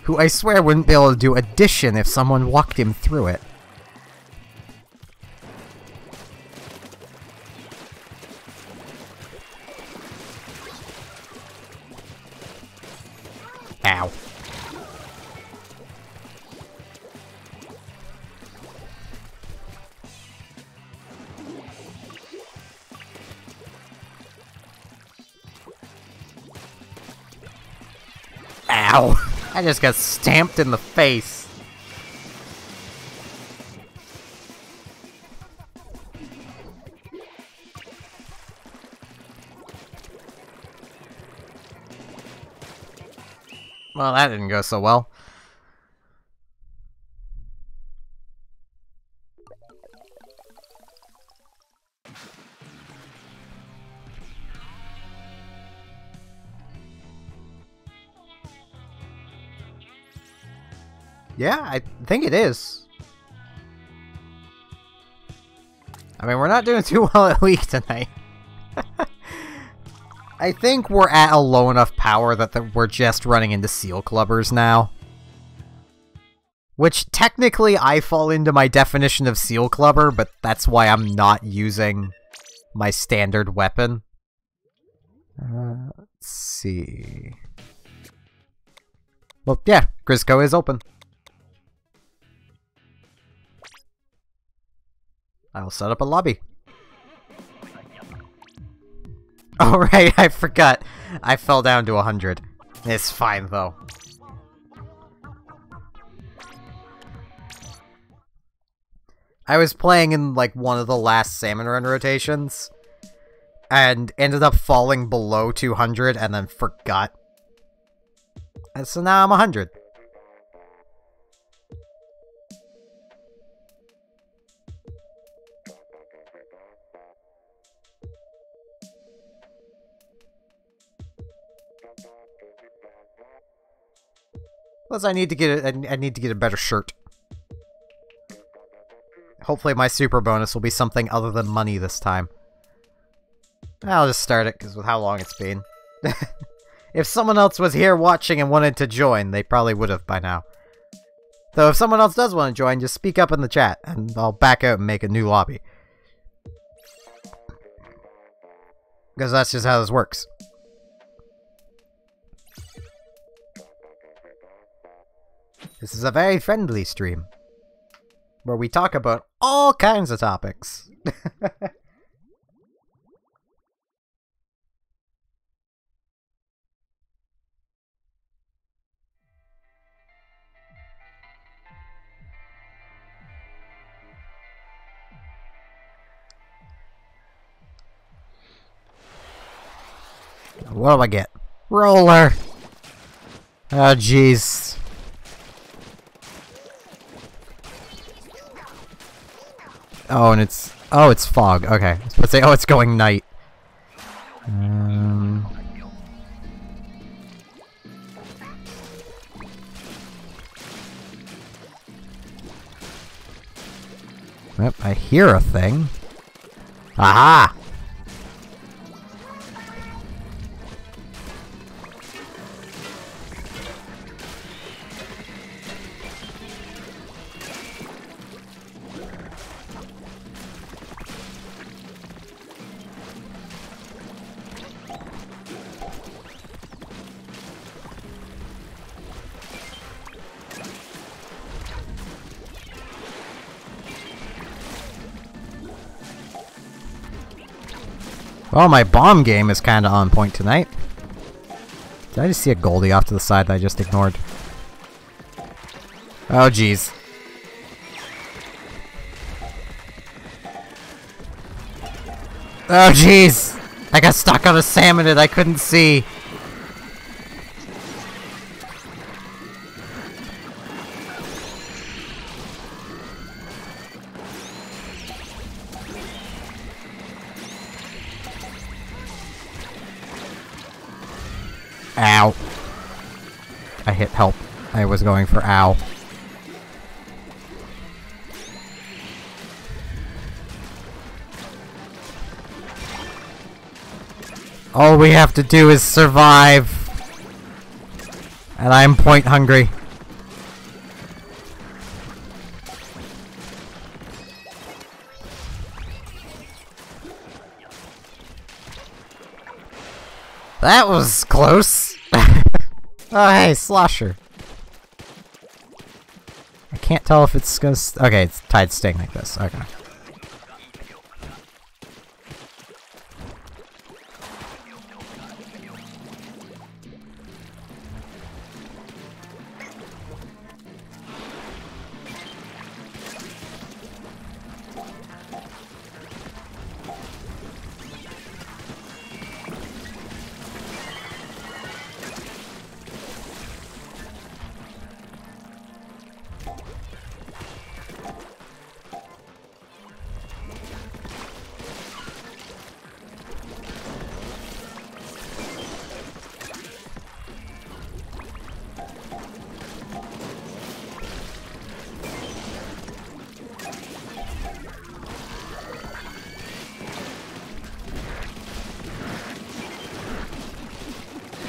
who I swear wouldn't be able to do addition if someone walked him through it. Ow. Ow. I just got stamped in the face. Well, that didn't go so well. Yeah, I think it is. I mean, we're not doing too well at League tonight. I think we're at a low enough power that we're just running into seal clubbers now. Which, technically, I fall into my definition of seal clubber, but that's why I'm not using my standard weapon. Let's see... Well, yeah, Grisco is open. I'll set up a lobby. Oh right, I forgot. I fell down to 100. It's fine though. I was playing in like one of the last Salmon Run rotations and ended up falling below 200 and then forgot. And so now I'm 100. Plus, I need to get a better shirt. Hopefully my super bonus will be something other than money this time. I'll just start it, because with how long it's been. If someone else was here watching and wanted to join, they probably would have by now. Though if someone else does want to join, just speak up in the chat, and I'll back out and make a new lobby. Because that's just how this works. This is a very friendly stream, where we talk about all kinds of topics. What do I get? Roller! Oh, jeez. Oh, and it's... Oh, it's fog. Okay. I was supposed to say, oh, it's going night. Yep, I hear a thing. Aha! Well, my bomb game is kinda on point tonight. Did I just see a Goldie off to the side that I just ignored? Oh, jeez. Oh, jeez! I got stuck on a salmonid I couldn't see. Ow. I hit help. I was going for ow. All we have to do is survive. And I'm point hungry. That was close. Oh, hey, Slosher. I can't tell if it's gonna... Okay, it's tied staying like this. Okay.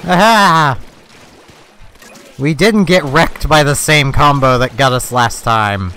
Aha! We didn't get wrecked by the same combo that got us last time.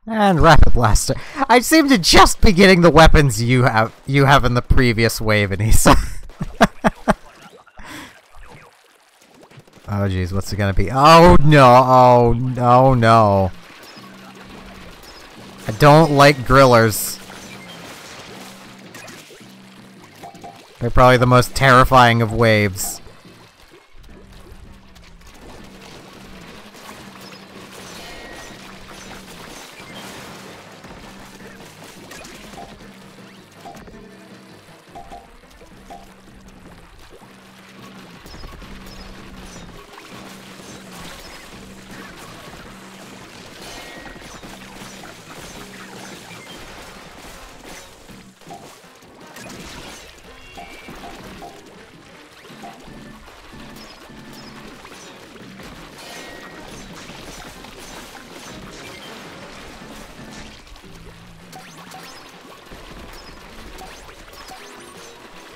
And Rapid Blaster. I seem to just be getting the weapons you have in the previous wave, Anissa. Oh jeez, what's it gonna be? Oh no! Oh no! No! I don't like grillers. They're probably the most terrifying of waves.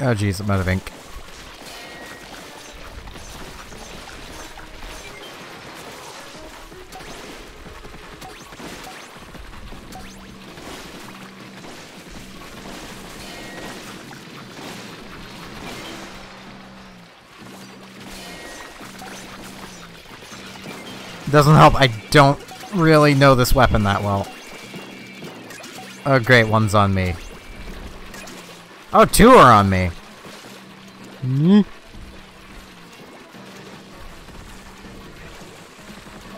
Oh jeez, I'm out of ink. Doesn't help, I don't really know this weapon that well. Oh great, one's on me. Oh, two are on me.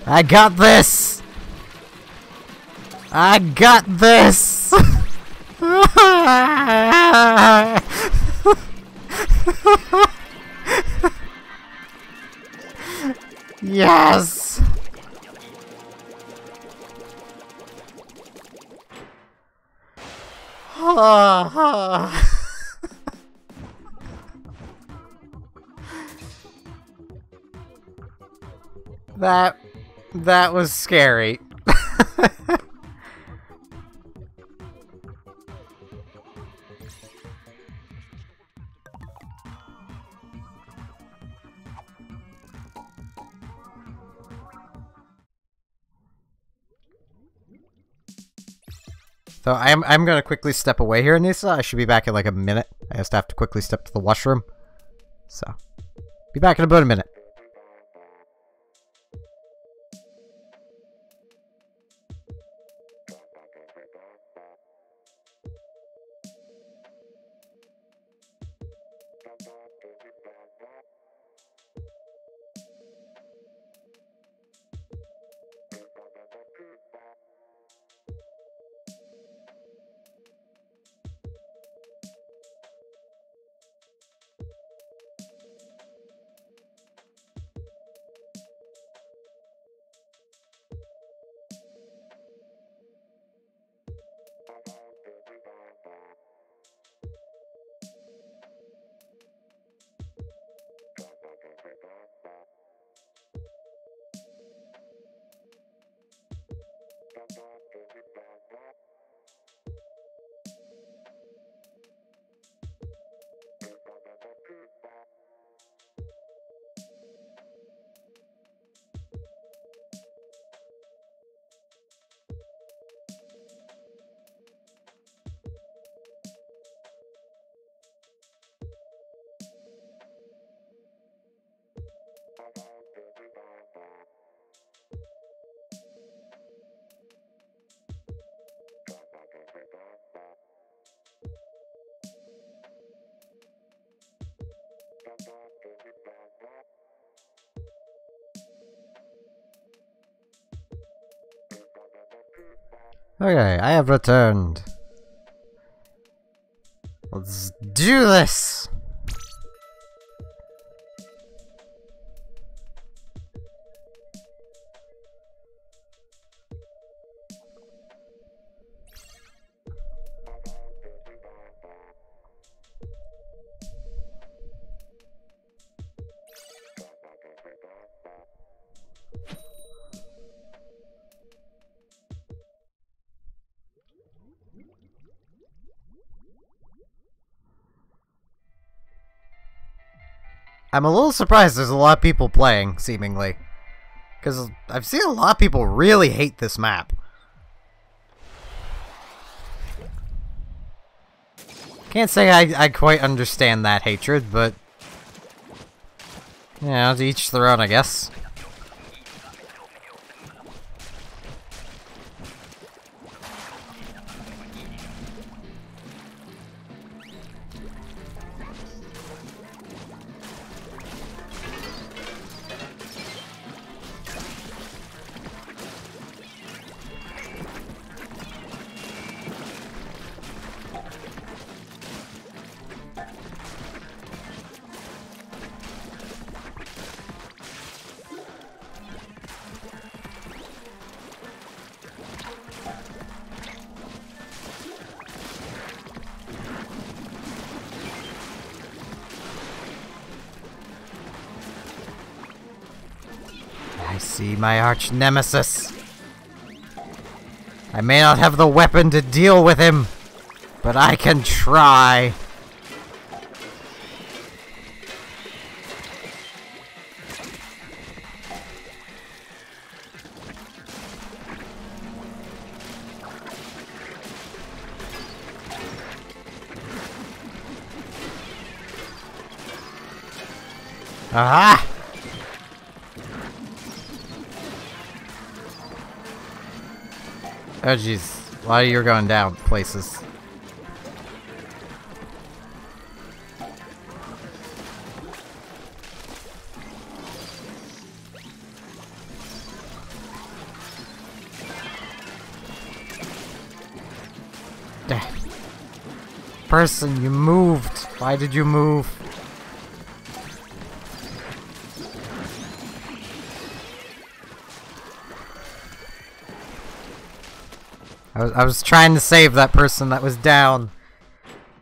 I got this! I got this! Yes! That was scary. So I'm gonna quickly step away here, Nisa. I should be back in like a minute. I just have to quickly step to the washroom. So, be back in about a minute. Okay, I have returned. Let's do this! I'm a little surprised there's a lot of people playing, seemingly. Because I've seen a lot of people really hate this map. Can't say I quite understand that hatred, but... Yeah, to each their own, I guess. I see my arch nemesis. I may not have the weapon to deal with him, but I can try. Aha! Oh jeez, a lot of you are going down places. Person, you moved. Why did you move? I was trying to save that person that was down,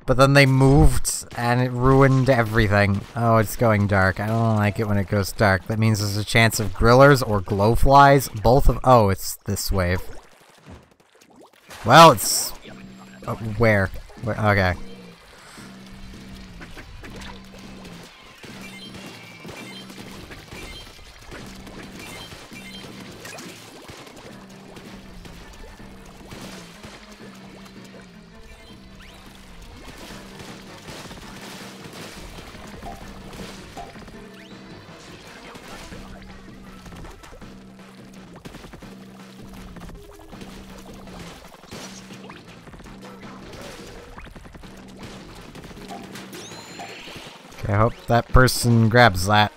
but then they moved and it ruined everything. Oh, it's going dark. I don't like it when it goes dark. That means there's a chance of grillers or glowflies. Both of— oh, it's this wave. Well, it's— where? Okay. I hope that person grabs that.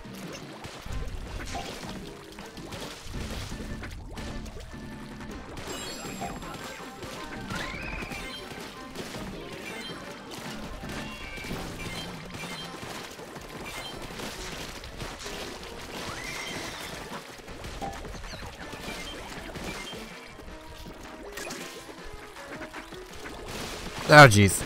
Oh, jeez.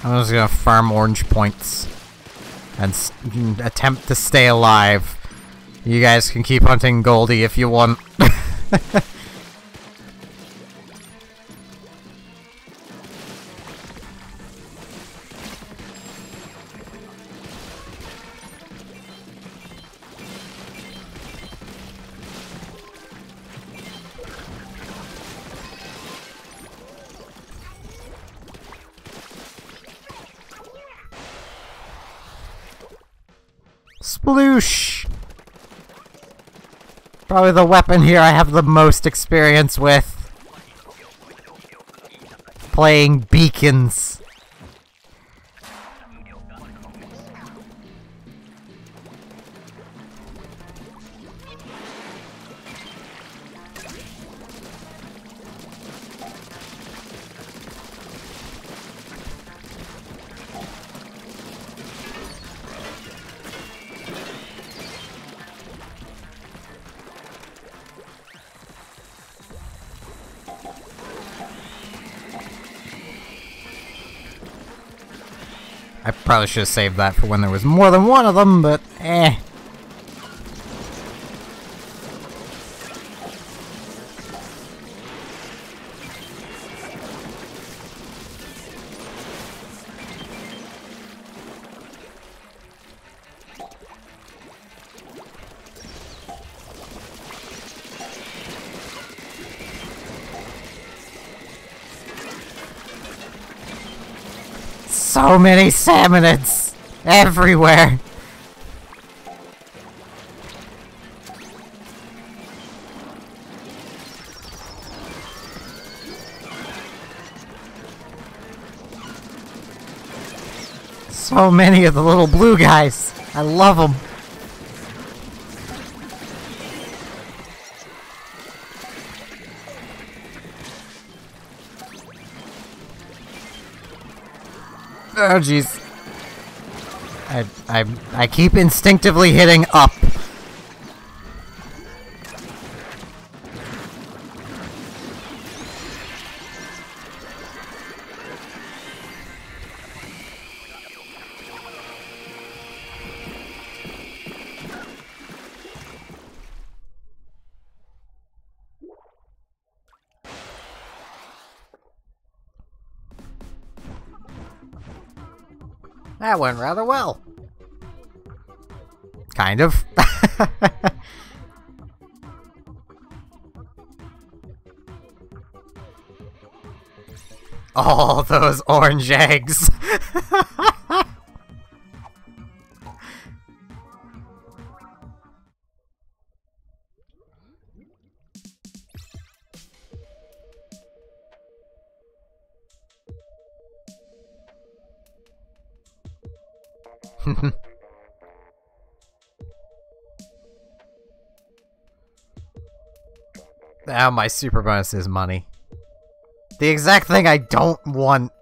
I'm just gonna farm orange points and attempt to stay alive. You guys can keep hunting Goldie if you want. Sploosh! Probably the weapon here I have the most experience with. Playing beacons. I probably should have saved that for when there was more than one of them, but eh. so many salmonids everywhere. So many of the little blue guys. I love them. Oh jeez. I keep instinctively hitting up. That went rather well. Kind of. All those orange eggs. Now my super bonus is money. The exact thing I don't want.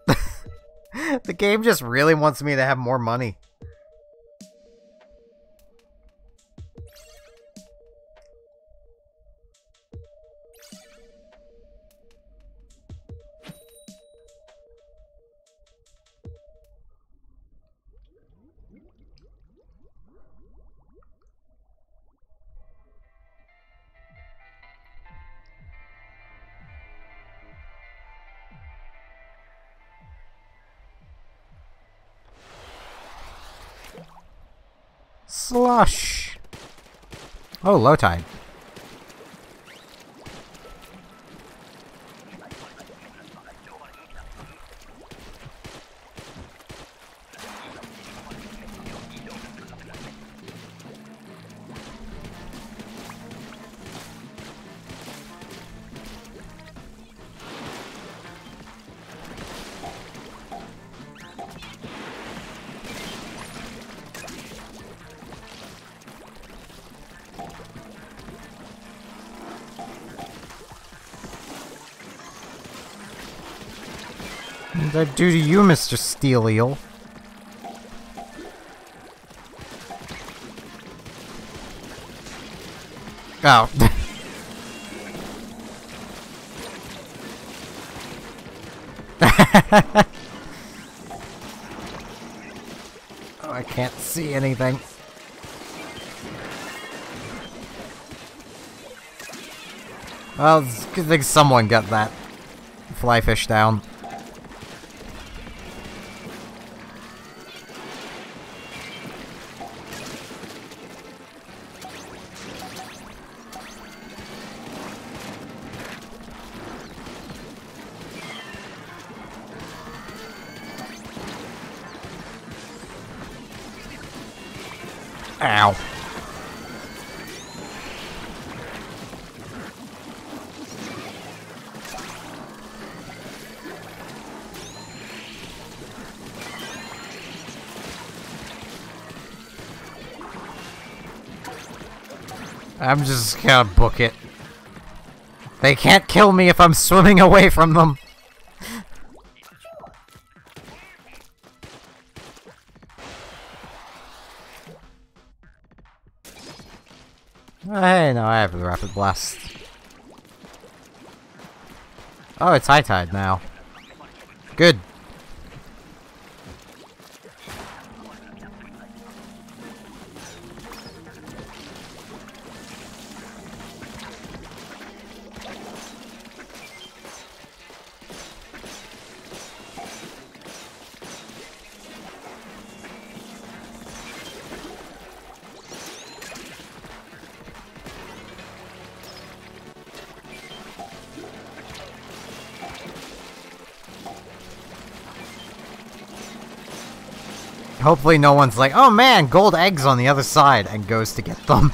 The game just really wants me to have more money. Slush! Oh, low tide. What did I do to you, Mr. Steel Eel? Oh. Oh, I can't see anything. Well, it's a good thing someone got that flyfish down. Ow. I'm just gonna book it. They can't kill me if I'm swimming away from them. Hey, no, I have the Rapid Blast. Oh, it's high tide now. Good. Hopefully no one's like, oh man, gold eggs on the other side, and goes to get them.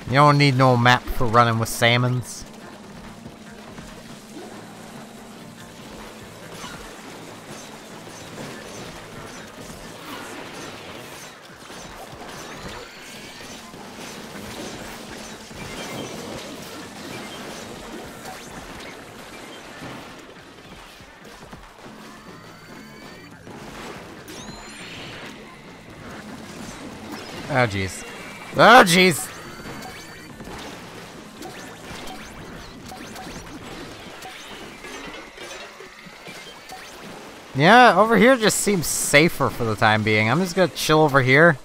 You don't need no map for running with salmons. Oh jeez. Oh jeez! Yeah, over here just seems safer for the time being. I'm just gonna chill over here.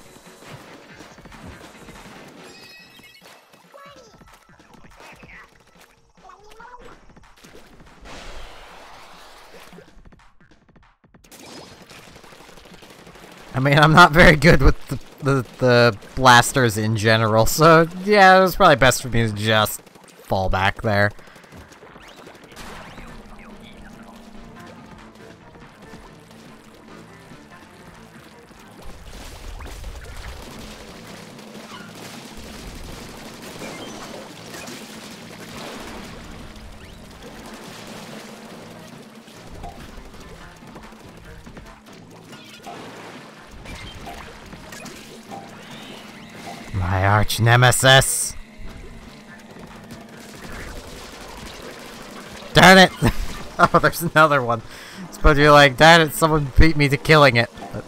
I mean, I'm not very good with the blasters in general, so yeah, it was probably best for me to just fall back there. My arch nemesis! Darn it! Oh, there's another one. I suppose you're like, darn it, someone beat me to killing it. But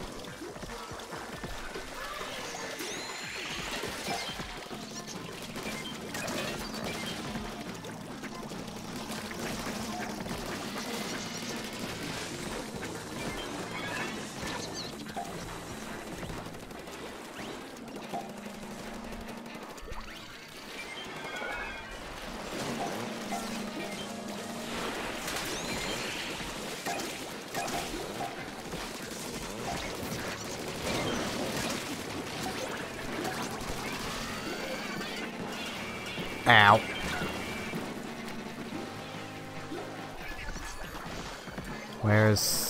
ow. Where's...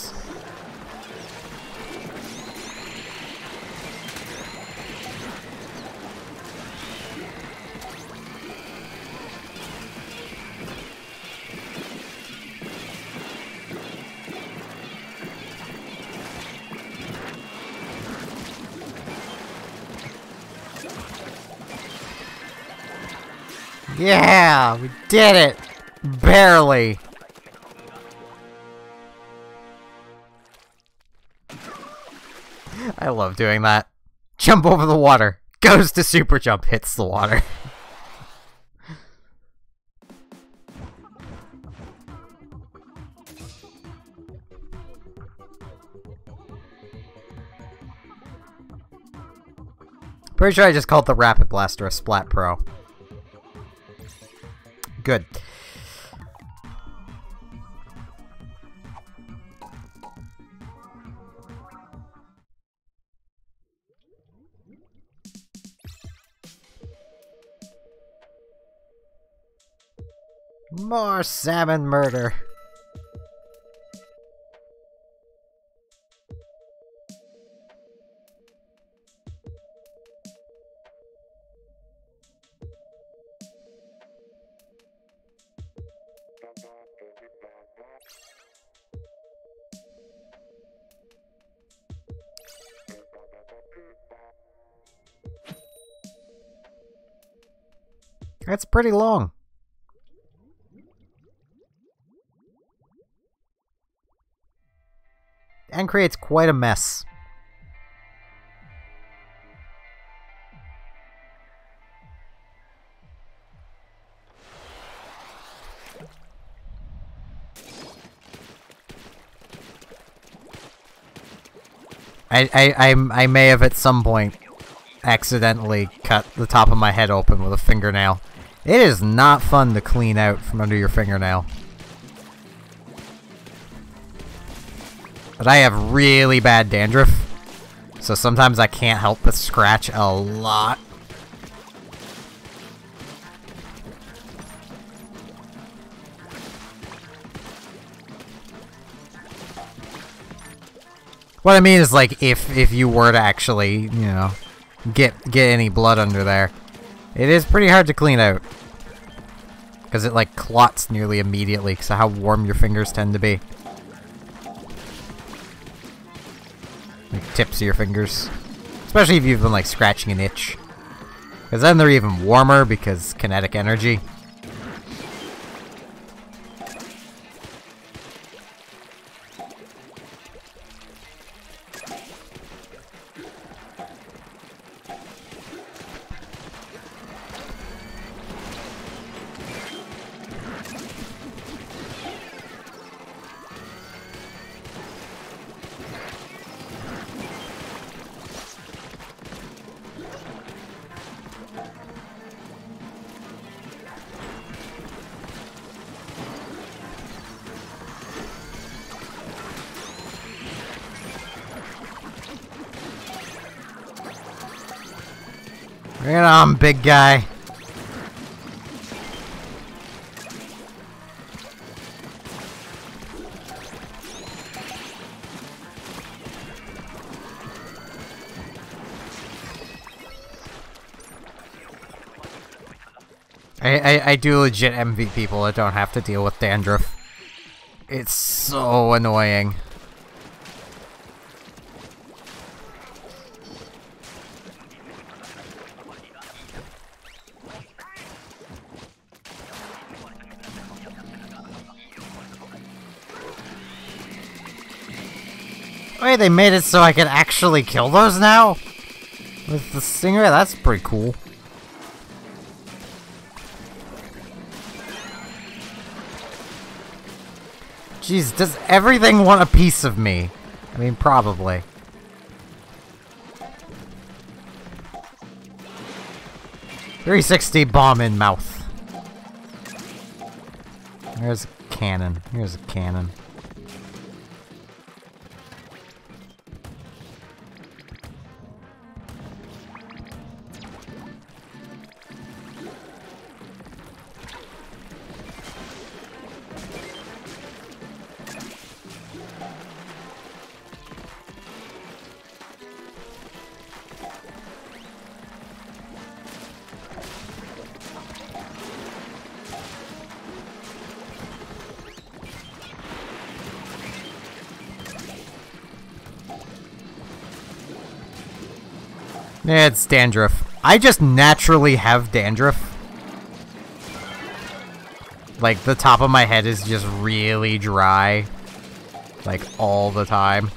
Yeah, we did it! Barely! I love doing that. Jump over the water. Goes to super jump, hits the water. Pretty sure I just called the Rapid Blaster a Splat Pro. Good. More salmon murder. That's pretty long. And creates quite a mess. I may have at some point accidentally cut the top of my head open with a fingernail. It is not fun to clean out from under your fingernail. But I have really bad dandruff, so sometimes I can't help but scratch a lot. What I mean is, like, if you were to actually, you know, get any blood under there, it is pretty hard to clean out. Because it, like, clots nearly immediately because of how warm your fingers tend to be. Like, tips of your fingers. Especially if you've been, like, scratching an itch. Because then they're even warmer because kinetic energy. Bring it on, big guy. I do legit envy people that don't have to deal with dandruff. It's so annoying. Wait, they made it so I can actually kill those now? With the stinger? That's pretty cool. Jeez, does everything want a piece of me? I mean, probably. .360 bomb in mouth. There's a cannon. Here's a cannon. It's dandruff. I just naturally have dandruff. Like, the top of my head is just really dry. Like, all the time.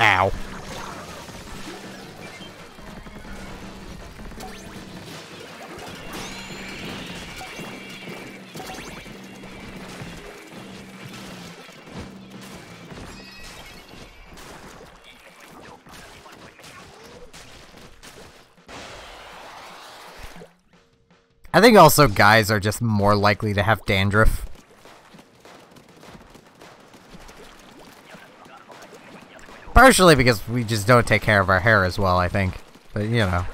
Ow. I think also guys are just more likely to have dandruff. Partially because we just don't take care of our hair as well, I think. But, you know.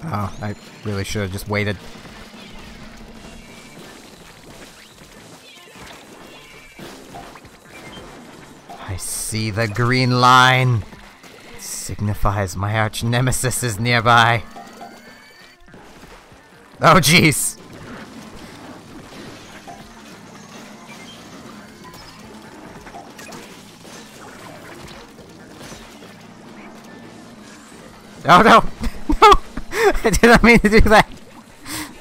Oh, I really should have just waited. I see the green line. It signifies my arch nemesis is nearby. Oh, jeez. Oh, no. No. I did not mean to do that.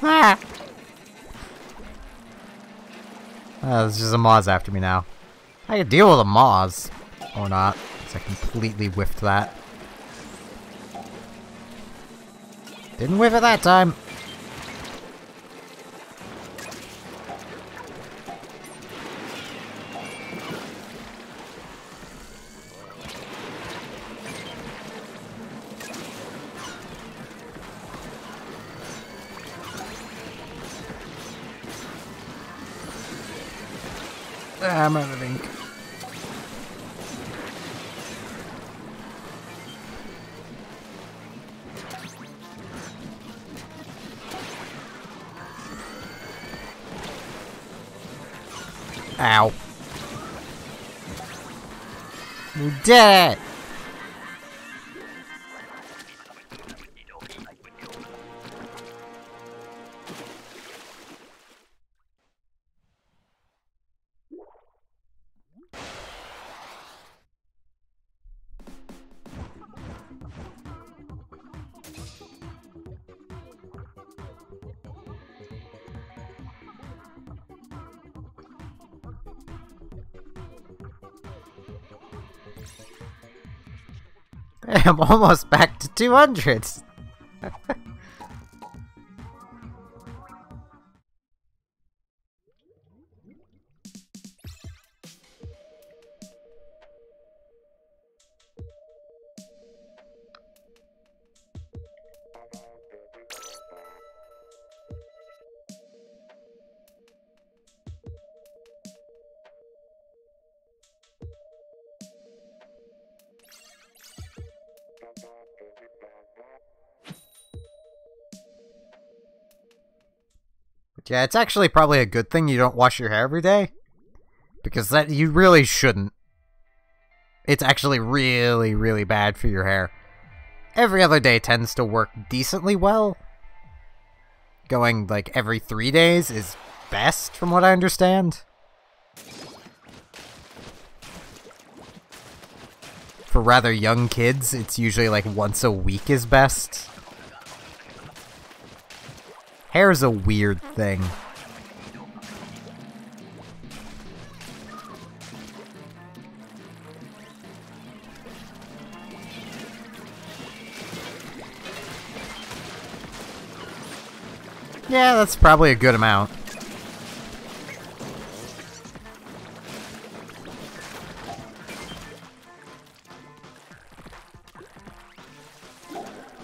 Ah. Oh, there's just a Moz after me now. I can deal with a Moz. Or not, because I completely whiffed that. Didn't whiff it that time. I'm out of ink. Ow. You did it! I'm almost back to 200. Yeah, it's actually probably a good thing you don't wash your hair every day. Because that you really shouldn't. It's actually really, really bad for your hair. Every other day tends to work decently well. Going, like, every 3 days is best, from what I understand. For rather young kids, it's usually, like, once a week is best. Hair's a weird thing. Yeah, that's probably a good amount.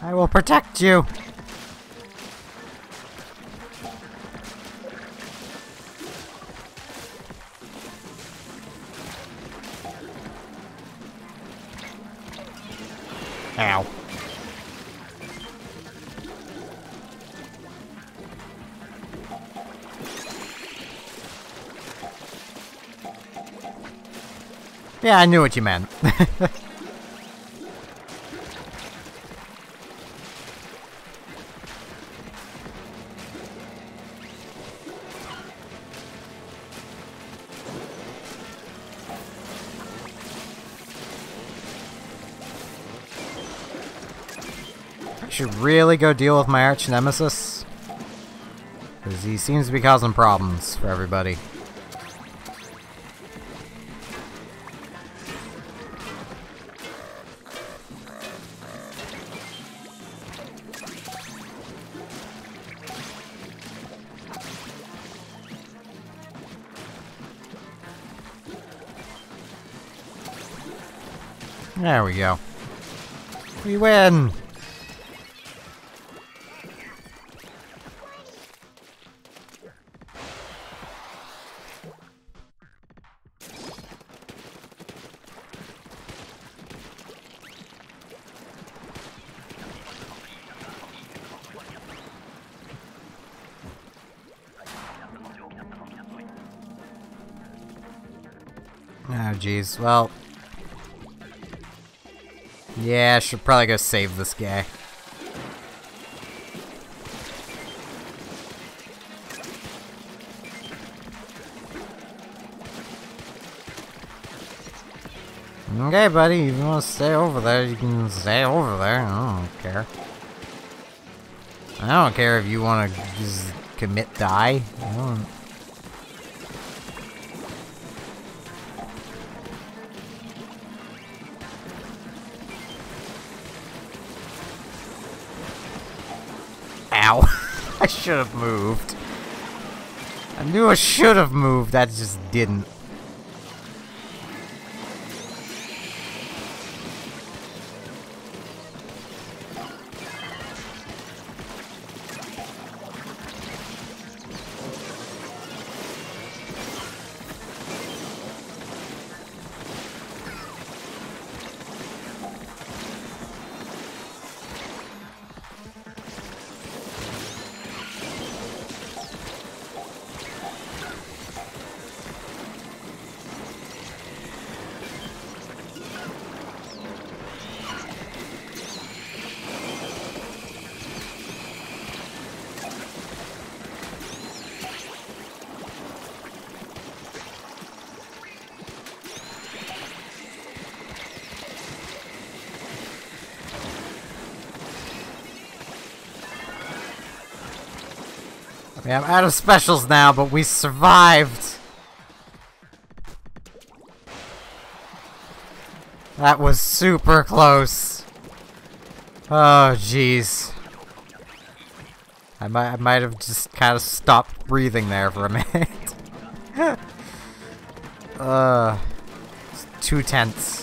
I will protect you. Ow. Yeah, I knew what you meant. I should really go deal with my arch nemesis. Because he seems to be causing problems for everybody. There we go. We win! Oh jeez, well... yeah, I should probably go save this guy. Okay, buddy, if you want to stay over there, you can stay over there. I don't care. I don't care if you want to just commit die. I don't... Ow. I should have moved. I knew I should have moved, that just didn't. I'm out of specials now, but we survived. That was super close. Oh, jeez. I might have just kind of stopped breathing there for a minute. It's too tense.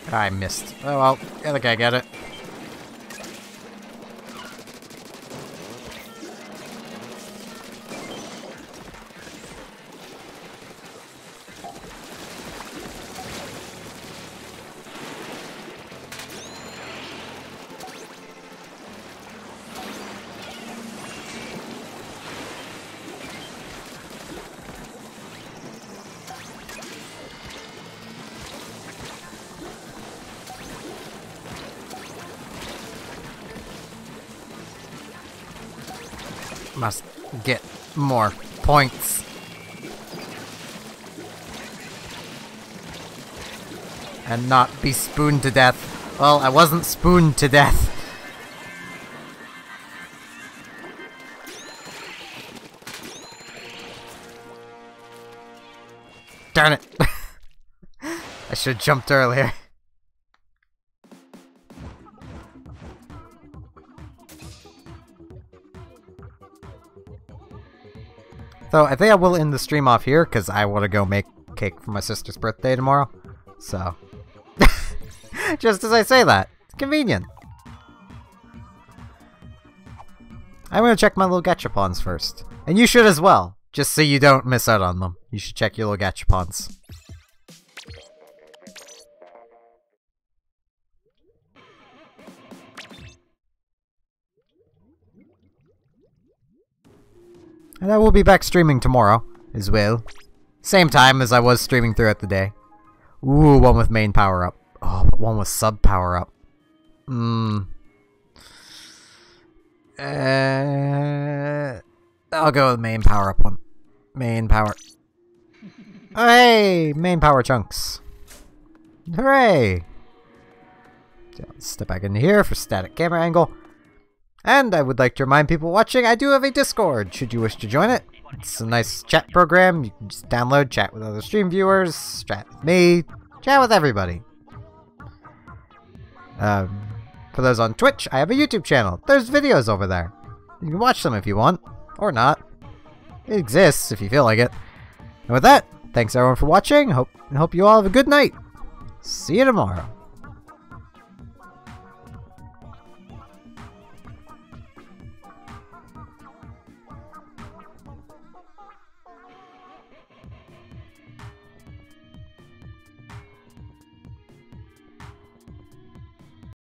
I missed. Oh well, the other guy got it. Must get more points. And not be spooned to death. Well, I wasn't spooned to death. Darn it. I should have jumped earlier. So, I think I will end the stream off here, because I want to go make cake for my sister's birthday tomorrow. So. Just as I say that. It's convenient. I'm going to check my little gachapons first. And you should as well, just so you don't miss out on them. You should check your little gachapons. And I will be back streaming tomorrow, as well. Same time as I was streaming throughout the day. Ooh, one with main power-up. Oh, but one with sub power-up. I'll go with main power-up one. Main power. Oh, hey! Main power chunks. Hooray! So, let's step back into here for static camera angle. And I would like to remind people watching, I do have a Discord, should you wish to join it. It's a nice chat program. You can just download, chat with other stream viewers, chat with me, chat with everybody. For those on Twitch, I have a YouTube channel. There's videos over there. You can watch them if you want, or not. It exists if you feel like it. And with that, thanks everyone for watching. Hope you all have a good night. See you tomorrow.